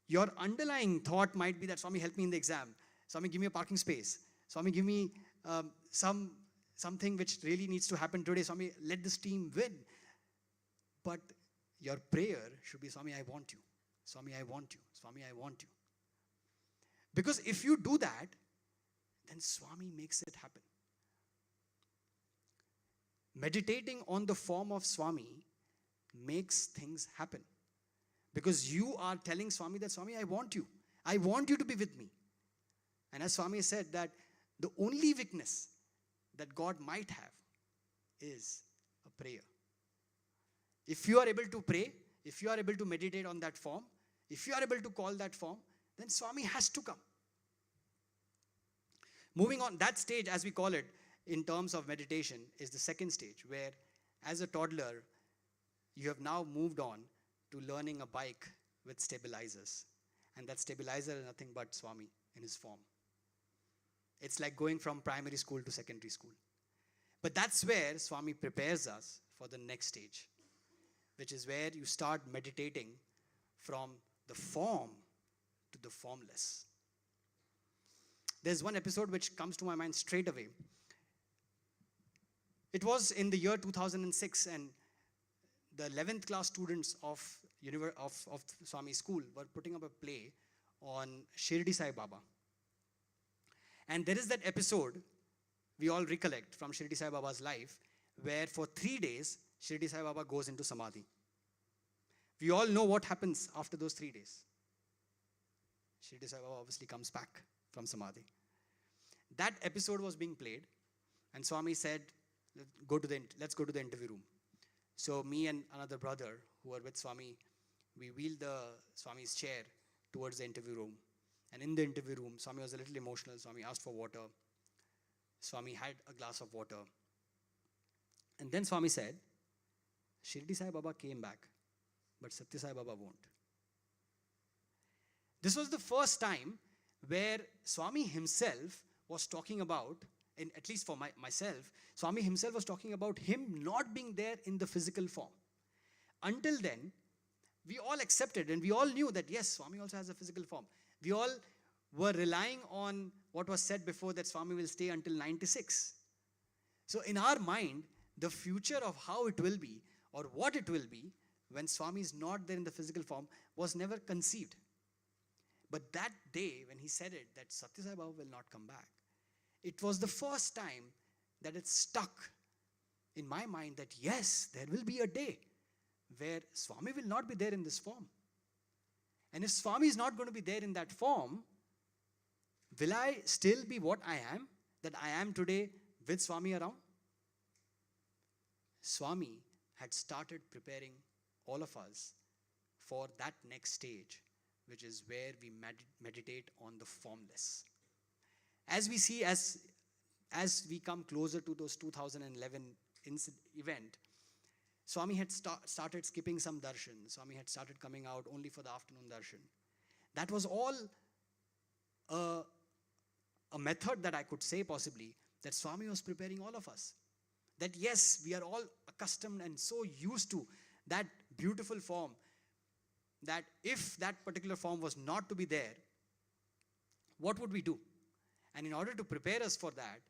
Your underlying thought might be that, Swami, help me in the exam. Swami, give me a parking space. Swami, give me something which really needs to happen today. Swami, let this team win. But your prayer should be, Swami, I want you. Swami, I want you. Swami, I want you. Because if you do that, then Swami makes it happen. Meditating on the form of Swami makes things happen. Because you are telling Swami that, Swami, I want you. I want you to be with me. And as Swami said, that the only weakness that God might have is a prayer. If you are able to pray, if you are able to meditate on that form, if you are able to call that form, then Swami has to come. Moving on, that stage, as we call it, in terms of meditation, is the second stage, where as a toddler, you have now moved on to learning a bike with stabilizers. And that stabilizer is nothing but Swami in his form. It's like going from primary school to secondary school. But that's where Swami prepares us for the next stage, which is where you start meditating from the form to the formless. There's one episode which comes to my mind straight away. It was in the year 2006, and the 11th class students of Swami's school were putting up a play on Shirdi Sai Baba. And there is that episode we all recollect from Shirdi Sai Baba's life, where for 3 days, Shirdi Sai Baba goes into Samadhi. We all know what happens after those 3 days. Shirdi Sai Baba obviously comes back from Samadhi. That episode was being played, and Swami said, let's go to the interview room. So me and another brother who were with Swami, we wheeled the Swami's chair towards the interview room. And in the interview room, Swami was a little emotional. Swami asked for water. Swami had a glass of water. And then Swami said, Shirdi Sai Baba came back, but Sathya Sai Baba won't. This was the first time where Swami himself was talking about, at least for myself, Swami himself was talking about him not being there in the physical form. Until then, we all accepted and we all knew that yes, Swami also has a physical form. We all were relying on what was said before, that Swami will stay until 96. So in our mind, the future of how it will be or what it will be when Swami is not there in the physical form was never conceived. But that day when he said it, that Sathya Sai Baba will not come back, it was the first time that it stuck in my mind that yes, there will be a day where Swami will not be there in this form. And if Swami is not going to be there in that form, will I still be what I am, that I am today with Swami around? Swami had started preparing all of us for that next stage, which is where we meditate on the formless. As we see, as we come closer to those 2011 event, Swami had started skipping some darshan. Swami had started coming out only for the afternoon darshan. That was all a method that I could say possibly that Swami was preparing all of us. That yes, we are all accustomed and so used to that beautiful form, that if that particular form was not to be there, what would we do? And in order to prepare us for that,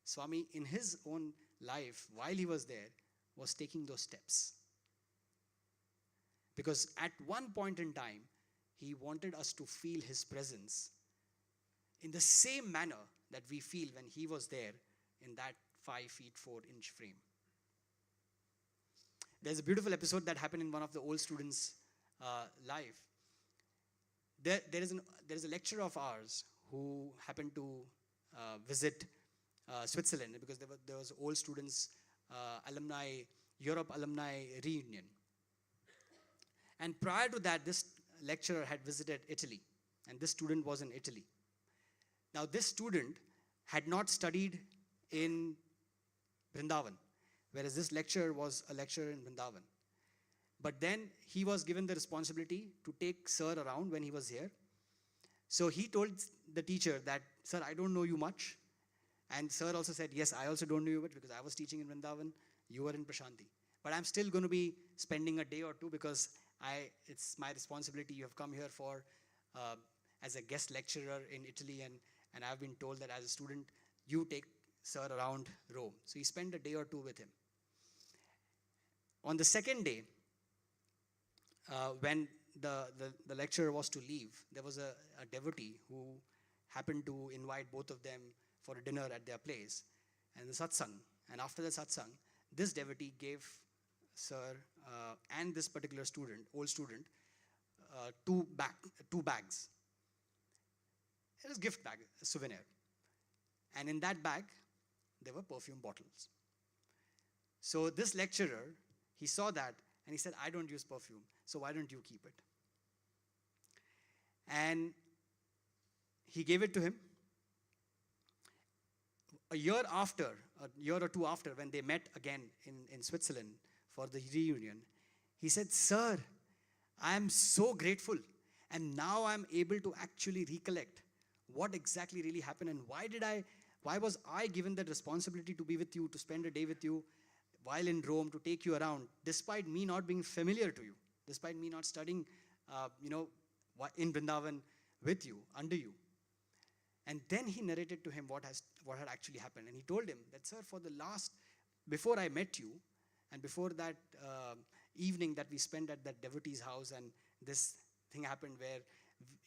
Swami in his own life, while he was there, was taking those steps. Because at one point in time, he wanted us to feel his presence in the same manner that we feel when he was there in that 5 feet 4 inch frame. There's a beautiful episode that happened in one of the old students' life. There is a lecturer of ours who happened to visit Switzerland, because there was old students Europe alumni reunion. And prior to that, this lecturer had visited Italy, and this student was in Italy. Now, this student had not studied in Vrindavan, whereas this lecturer was a lecturer in Vrindavan. But then he was given the responsibility to take sir around when he was here. So he told the teacher that, sir, I don't know you much. And sir also said, yes, I also don't know you much because I was teaching in Vrindavan, you were in Prashanti. But I'm still going to be spending a day or two because it's my responsibility. You have come here for as a guest lecturer in Italy, and I've been told that as a student, you take sir around Rome. So he spent a day or two with him. On the second day, when the lecturer was to leave, there was a devotee who happened to invite both of them for a dinner at their place and the satsang. And after the satsang, this devotee gave sir and this particular student, old student, two bags. It was a gift bag, a souvenir. And in that bag, there were perfume bottles. So this lecturer, he saw that and he said, I don't use perfume, so why don't you keep it? And he gave it to him. A year or two after, when they met again in Switzerland for the reunion, he said, sir, I am so grateful. And now I'm able to actually recollect what exactly really happened and why was I given that responsibility to be with you, to spend a day with you while in Rome, to take you around, despite me not being familiar to you, despite me not studying, in Vrindavan with you, under you. And then he narrated to him what had actually happened. And he told him that, sir, before I met you, and before that evening that we spent at that devotee's house, and this thing happened where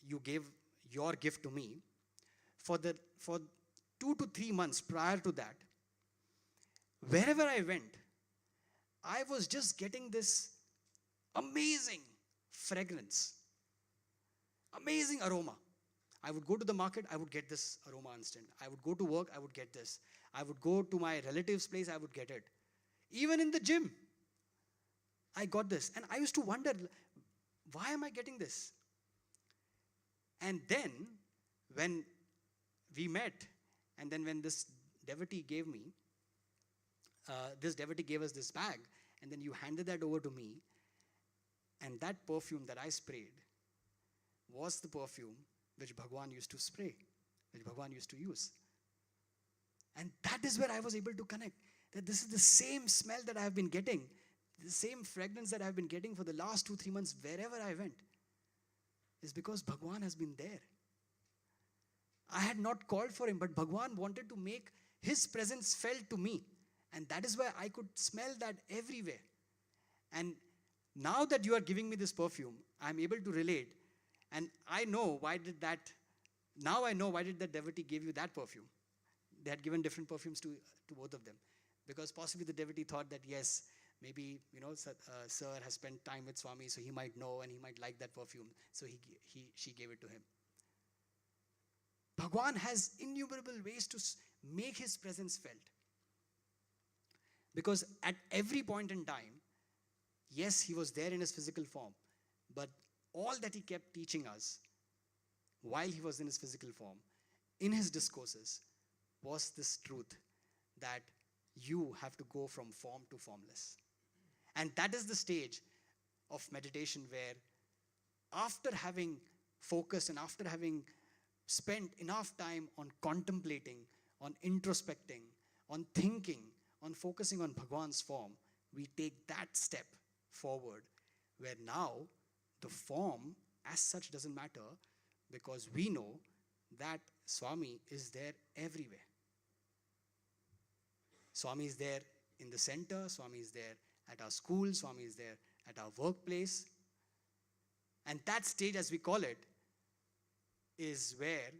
you gave your gift to me, for 2 to 3 months prior to that, wherever I went, I was just getting this amazing fragrance, amazing aroma. I would go to the market, I would get this aroma instant. I would go to work, I would get this. I would go to my relative's place, I would get it. Even in the gym, I got this. And I used to wonder, why am I getting this? And then, when we met, and then when this devotee gave us this bag, and then you handed that over to me, and that perfume that I sprayed was the perfume which Bhagwan used to spray, which Bhagwan used to use. And that is where I was able to connect, that this is the same smell that I have been getting, the same fragrance that I have been getting for the last 2-3 months wherever I went, is because Bhagwan has been there. I had not called for him, but Bhagwan wanted to make his presence felt to me. And that is why I could smell that everywhere. And now that you are giving me this perfume, I'm able to relate. And I know why did that devotee give you that perfume. They had given different perfumes to both of them. Because possibly the devotee thought that, yes, maybe, sir has spent time with Swami, so he might know and he might like that perfume. So she gave it to him. Bhagwan has innumerable ways to make his presence felt. Because at every point in time, yes, he was there in his physical form, but all that he kept teaching us while he was in his physical form, in his discourses, was this truth that you have to go from form to formless. And that is the stage of meditation where, after having focused and after having spent enough time on contemplating, on introspecting, on thinking, on focusing on Bhagwan's form, we take that step forward where now the form as such doesn't matter, because we know that Swami is there everywhere. Swami is there in the center, Swami is there at our school, Swami is there at our workplace. And that stage, as we call it, is where,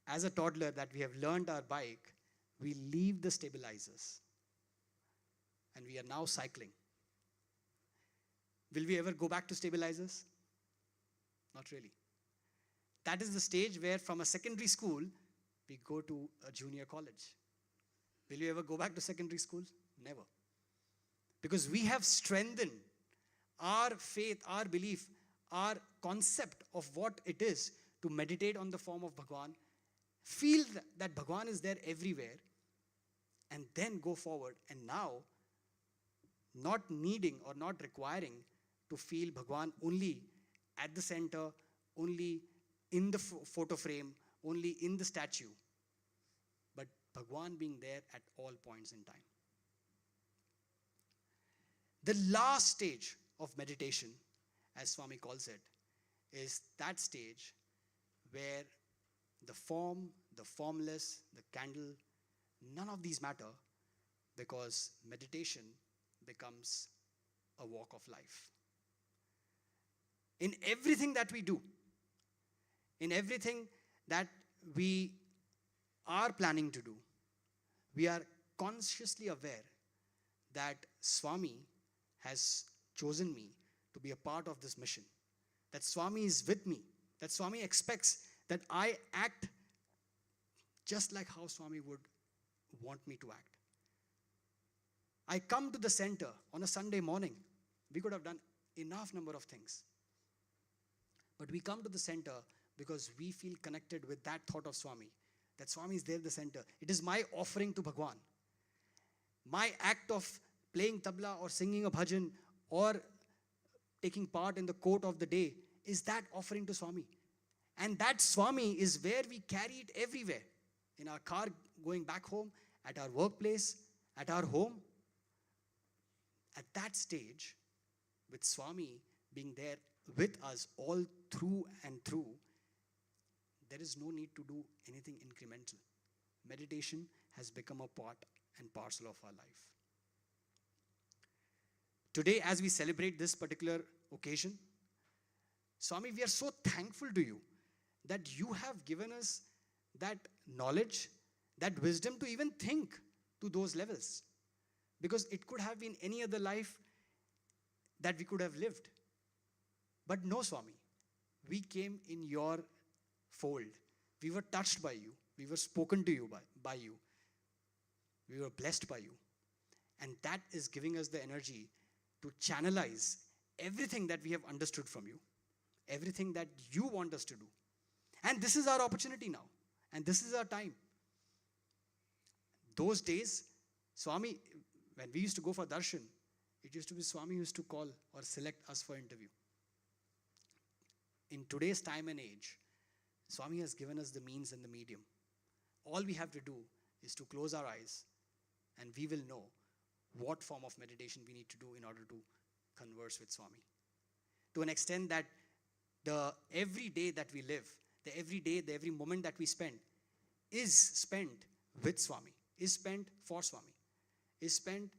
as a toddler that we have learned our bike, we leave the stabilizers and we are now cycling. Will we ever go back to stabilizers? Not really. That is the stage where from a secondary school, we go to a junior college. Will you ever go back to secondary school? Never. Because we have strengthened our faith, our belief, our concept of what it is to meditate on the form of Bhagwan, feel that Bhagwan is there everywhere, and then go forward. And now, not needing or not requiring to feel Bhagwan only at the center, only in the photo frame, only in the statue, but Bhagwan being there at all points in time. The last stage of meditation, as Swami calls it, is that stage where the form, the formless, the candle, none of these matter, because meditation becomes a walk of life. In everything that we do, in everything that we are planning to do, we are consciously aware that Swami has chosen me to be a part of this mission, that Swami is with me, that Swami expects that I act just like how Swami would want me to act. I come to the center on a Sunday morning. We could have done enough number of things, but we come to the center because we feel connected with that thought of Swami, that Swami is there in the center. It is my offering to Bhagwan. My act of playing tabla or singing a bhajan or taking part in the court of the day is that offering to Swami. And that Swami is where we carry it everywhere. In our car going back home, at our workplace, at our home. At that stage, with Swami being there with us all through and through, there is no need to do anything incremental. Meditation has become a part and parcel of our life. Today, as we celebrate this particular occasion, Swami, we are so thankful to you that you have given us that knowledge, that wisdom to even think to those levels. Because it could have been any other life that we could have lived. But no, Swami, we came in your fold. We were touched by you. We were spoken to you by you. We were blessed by you. And that is giving us the energy to channelize everything that we have understood from you, everything that you want us to do. And this is our opportunity now. And this is our time. Those days, Swami, when we used to go for darshan, it used to be Swami who used to call or select us for interview. In today's time and age, Swami has given us the means and the medium. All we have to do is to close our eyes, and we will know what form of meditation we need to do in order to converse with Swami. To an extent that the every day that we live, the every moment that we spend is spent with Swami, is spent for Swami, is spent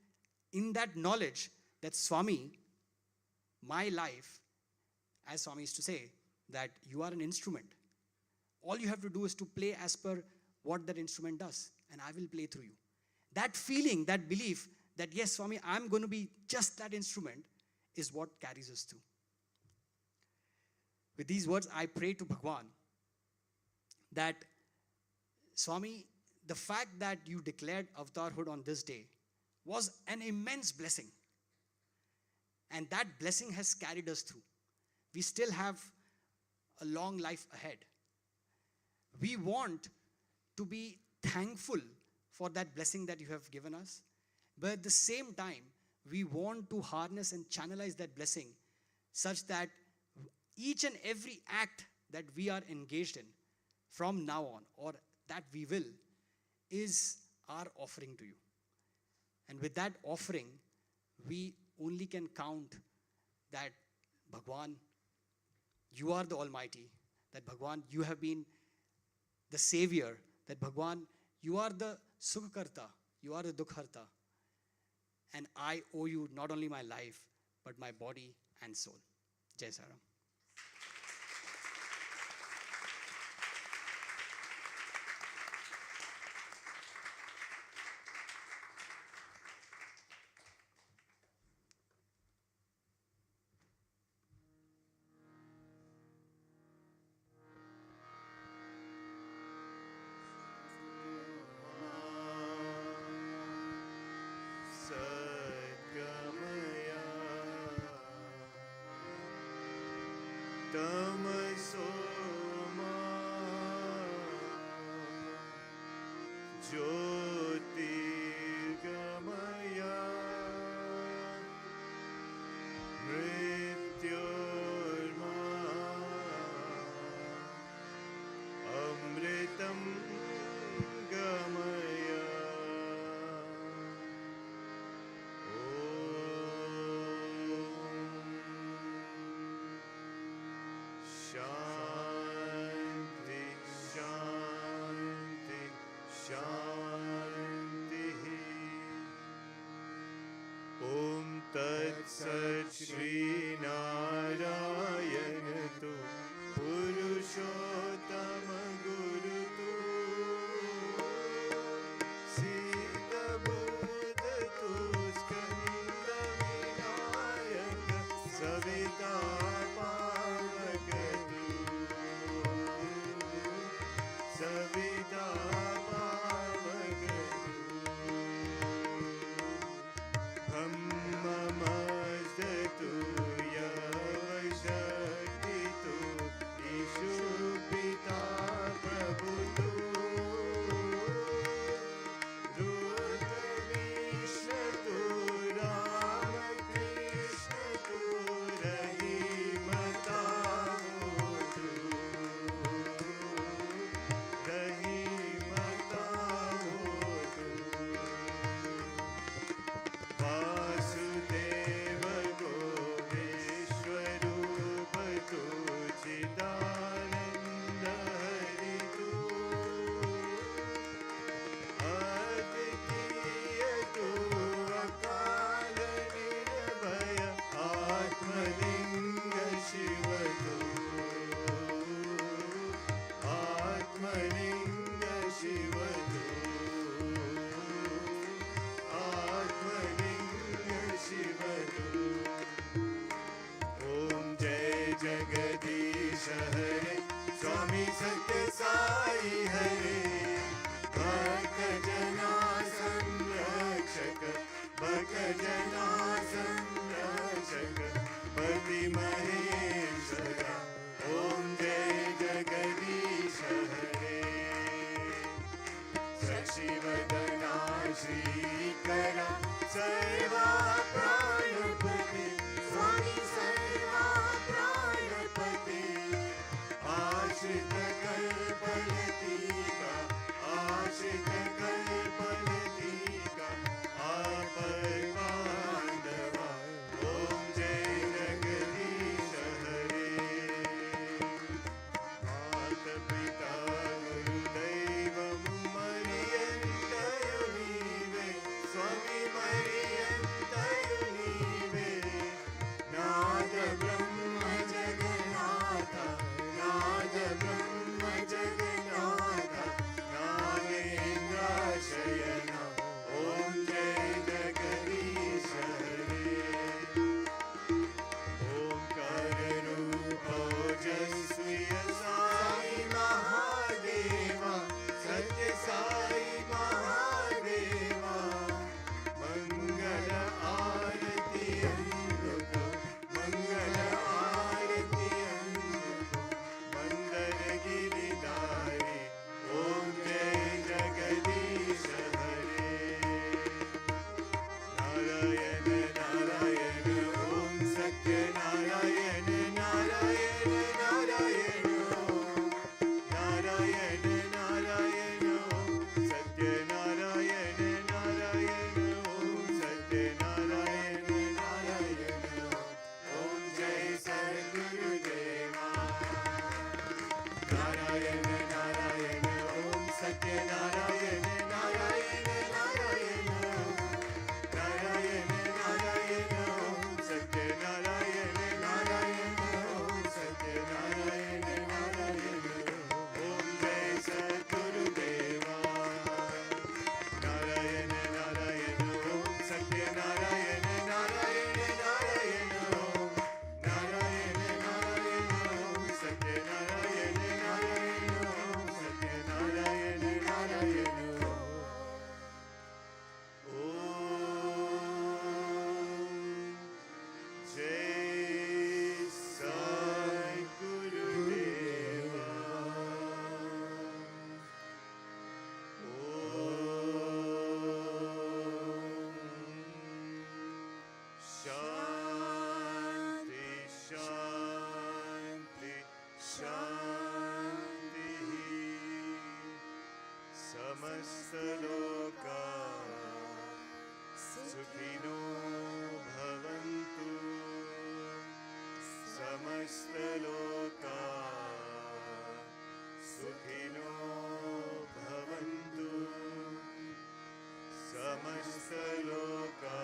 in that knowledge that Swami, my life, as Swami used to say, that you are an instrument. All you have to do is to play as per what that instrument does, and I will play through you. that feeling, that belief that yes, Swami, I'm going to be just that instrument is what carries us through. With these words, I pray to Bhagwan that, Swami, the fact that you declared avatarhood on this day was an immense blessing. And that blessing has carried us through. We still have a long life ahead. We want to be thankful for that blessing that you have given us. But at the same time, we want to harness and channelize that blessing such that each and every act that we are engaged in from now on, or that we will, is our offering to you. And with that offering, we only can count that, Bhagwan, you are the Almighty, that Bhagwan, you have been the Savior, that Bhagwan, you are the Sukhakarta, you are the Dukharta. And I owe you not only my life, but my body and soul. Jai Saram. Satgamaya Tamasoma Jyotirgamaya Mrityorma Amritam Gamaya. Shanti, Shanti, Shanti. Om Tat Sat Shri Narayana Tu Purushottama Guru Tu Sita Buddha Tu Skanda Vinayaka Savita Pavakatu Savita Pavakatu Brahmamastatu Yavashaktitu Ishupita Prabhutu Rudravishatu Ramakrishna Rahimatavutu Rahimatavutu Vasudeva Goveshwarupatu Chidananda Haritu Aditiyatu Akala Nirbhaya Atmalinga Shivatu Atmalinga Shivatu Atmalinga Shivatu. Om Jai Jagadish Hare Swami Sathya Sai Hare Bhakta Jana Samrakshaka Bhakta Jana Samrakshaka Pati Maheshwara. Om Jai Jagadish Hare Shashivardhana Shrikara Sarva Pranapati Swami Sarva Pranapati Ashrita Kalpalatika Ashrita Kalpalatika Aparvana समस्तलोका सुखिनो भवन्तु समस्तलोका सुखिनो भवन्तु समस्तलोका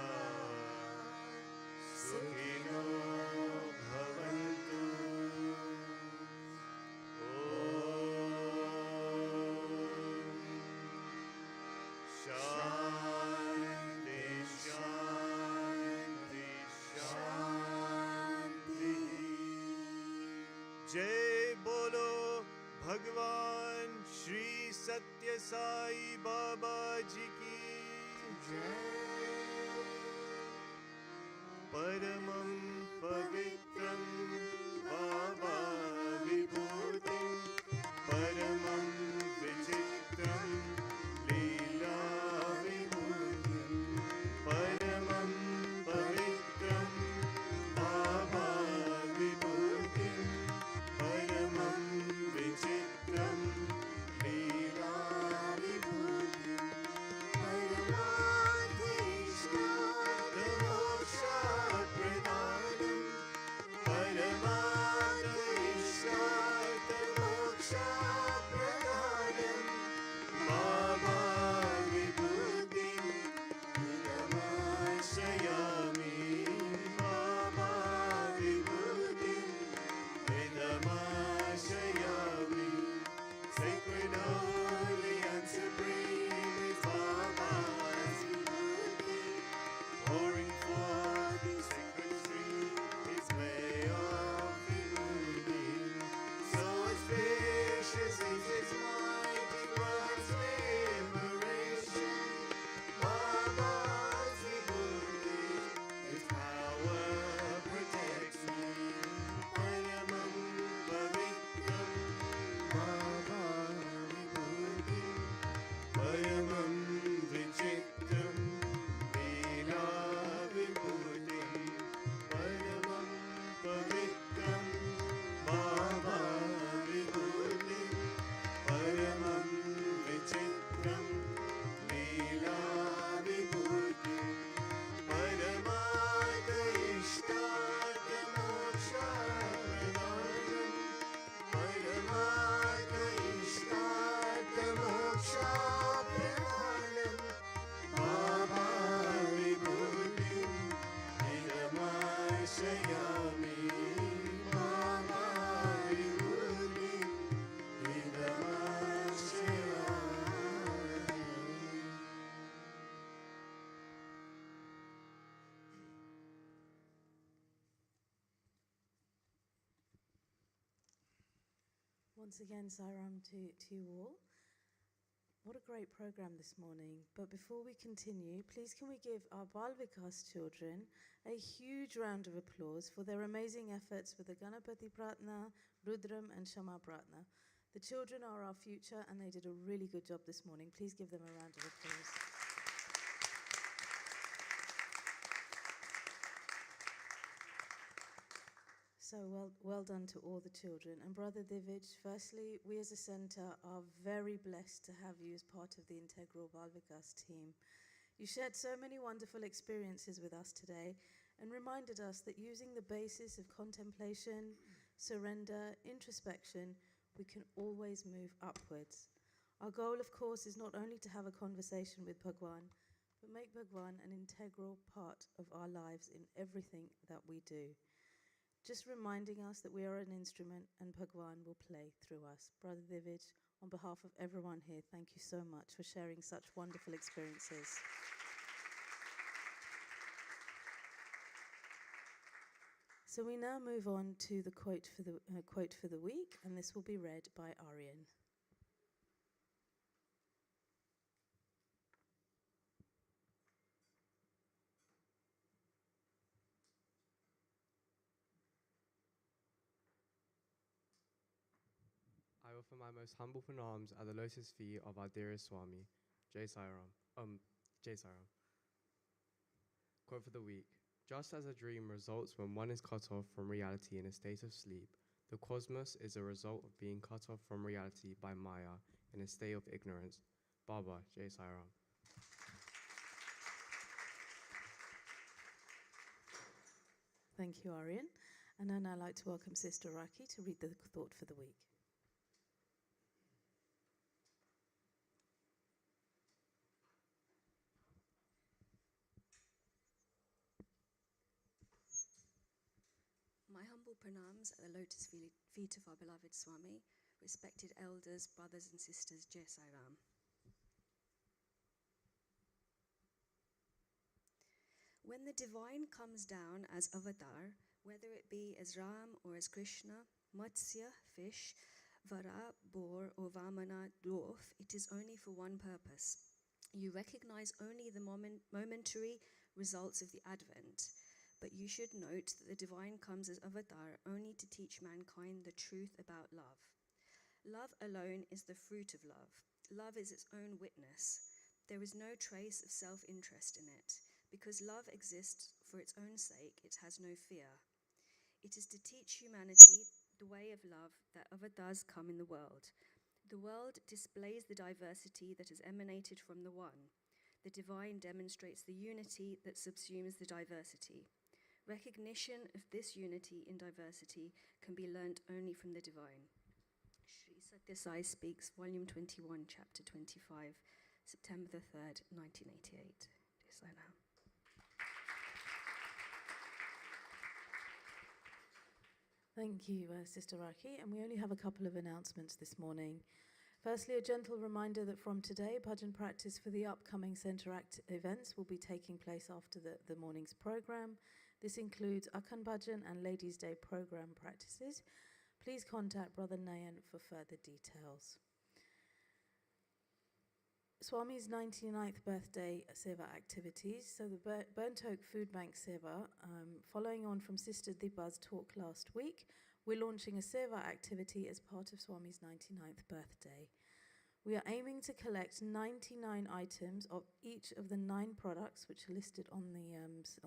सुखिनो भवन्तु शान्ति शान्ति शान्ति जय बोलो भगवान श्री सत्य साई बाबा जी की परमं पवित्रं बाबा विभूतिं परमं विचित्रं लीला विभूतिं परमं पवित्रं बाबा विभूतिं परमं विचित्रं लीला विभूतिं परमार्थइष्टार्थमोक्षप्रदानं परमार्थइष्टार्थमोक्षप्रदानं बाबा विभूतिं हृदमाश्रयामि बाबा विभूतिं हृदमाश्रयामि Sacred, holy and supreme is Baba's vibuti, pouring forth the sacred stream, its way of vibuti. So spacious is its mighty world's liberation. Baba's vibuti, its power protects me. Paramam pavitram Baba vibhutim paramam vichitram leela vibhutim paramam pavitram Baba vibhutim paramam vichitram leela vibhutim paramartha ishtartha moksha pradhanam परमार्थ इष्टार्थ मोक्षप्रदानं बाबा विभूतिं हृदमाश्रयामि बाबा विभूतिं हृदमाश्रयामि Once again, Sairam to you all. What a great program this morning. But before we continue, please can we give our Bal Vikas children a huge round of applause for their amazing efforts with the Ganapati Pratna, Rudram and Shama Pratna. The children are our future and they did a really good job this morning. Please give them a round of applause. So well done to all the children. And Brother Divij, firstly, we as a centre are very blessed to have you as part of the Integral Bal Vikas team. You shared so many wonderful experiences with us today and reminded us that using the basis of contemplation, surrender, introspection, we can always move upwards. Our goal, of course, is not only to have a conversation with Bhagwan, but make Bhagwan an integral part of our lives in everything that we do. Just reminding us that we are an instrument and Bhagwan will play through us. Brother Divij, on behalf of everyone here, thank you so much for sharing such wonderful experiences. So we now move on to the quote for the week, and this will be read by Aryan. I offer my most humble pranams at the lotus feet of our dearest Swami, Jai Sairam. Jai Sairam. Quote for the week. Just as a dream results when one is cut off from reality in a state of sleep, the cosmos is a result of being cut off from reality by Maya in a state of ignorance. Baba, Jai Sai Ram. Thank you, Aryan. And then I'd like to welcome Sister Raki to read the thought for the week. My humble pranams at the lotus feet of our beloved Swami, respected elders, brothers and sisters, Jai Sai Ram. When the divine comes down as avatar, whether it be as Ram or as Krishna, Matsya, fish, Vara, boar, or Vamana, dwarf, it is only for one purpose. You recognize only the momentary results of the advent, but you should note that the divine comes as avatar only to teach mankind the truth about love. Love alone is the fruit of love. Love is its own witness. There is no trace of self-interest in it. Because love exists for its own sake, it has no fear. It is to teach humanity the way of love that avatars come in the world. The world displays the diversity that has emanated from the one. The divine demonstrates the unity that subsumes the diversity. Recognition of this unity in diversity can be learnt only from the divine. Sri Sathya Sai Speaks, Volume 21, Chapter 25, September the 3rd, 1988. Jai Sai Ram. Thank you, Sister Raki. And we only have a couple of announcements this morning. Firstly, a gentle reminder that from today, Bhajan practice for the upcoming Centre Act events will be taking place after the morning's programme. This includes Akhan Bhajan and Ladies' Day programme practices. Please contact Brother Nayan for further details. Swami's 99th birthday Seva activities. So the Burnt Oak Food Bank Seva, following on from Sister Dibba's talk last week, we're launching a Seva activity as part of Swami's 99th birthday. We are aiming to collect 99 items of each of the 9 products which are listed on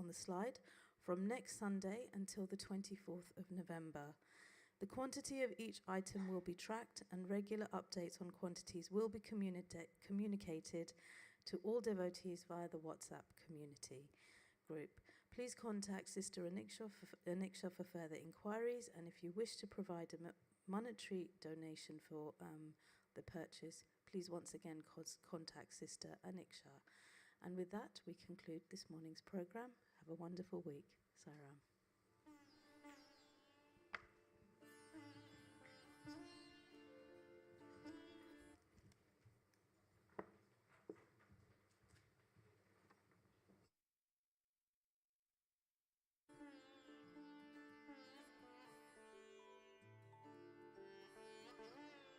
the slide from next Sunday until the 24th of November. The quantity of each item will be tracked and regular updates on quantities will be communicated to all devotees via the WhatsApp community group. Please contact Sister Aniksha for further inquiries, and if you wish to provide a monetary donation for the purchase, please once again contact Sister Aniksha. And with that, we conclude this morning's program. Have a wonderful week. Sai Ram.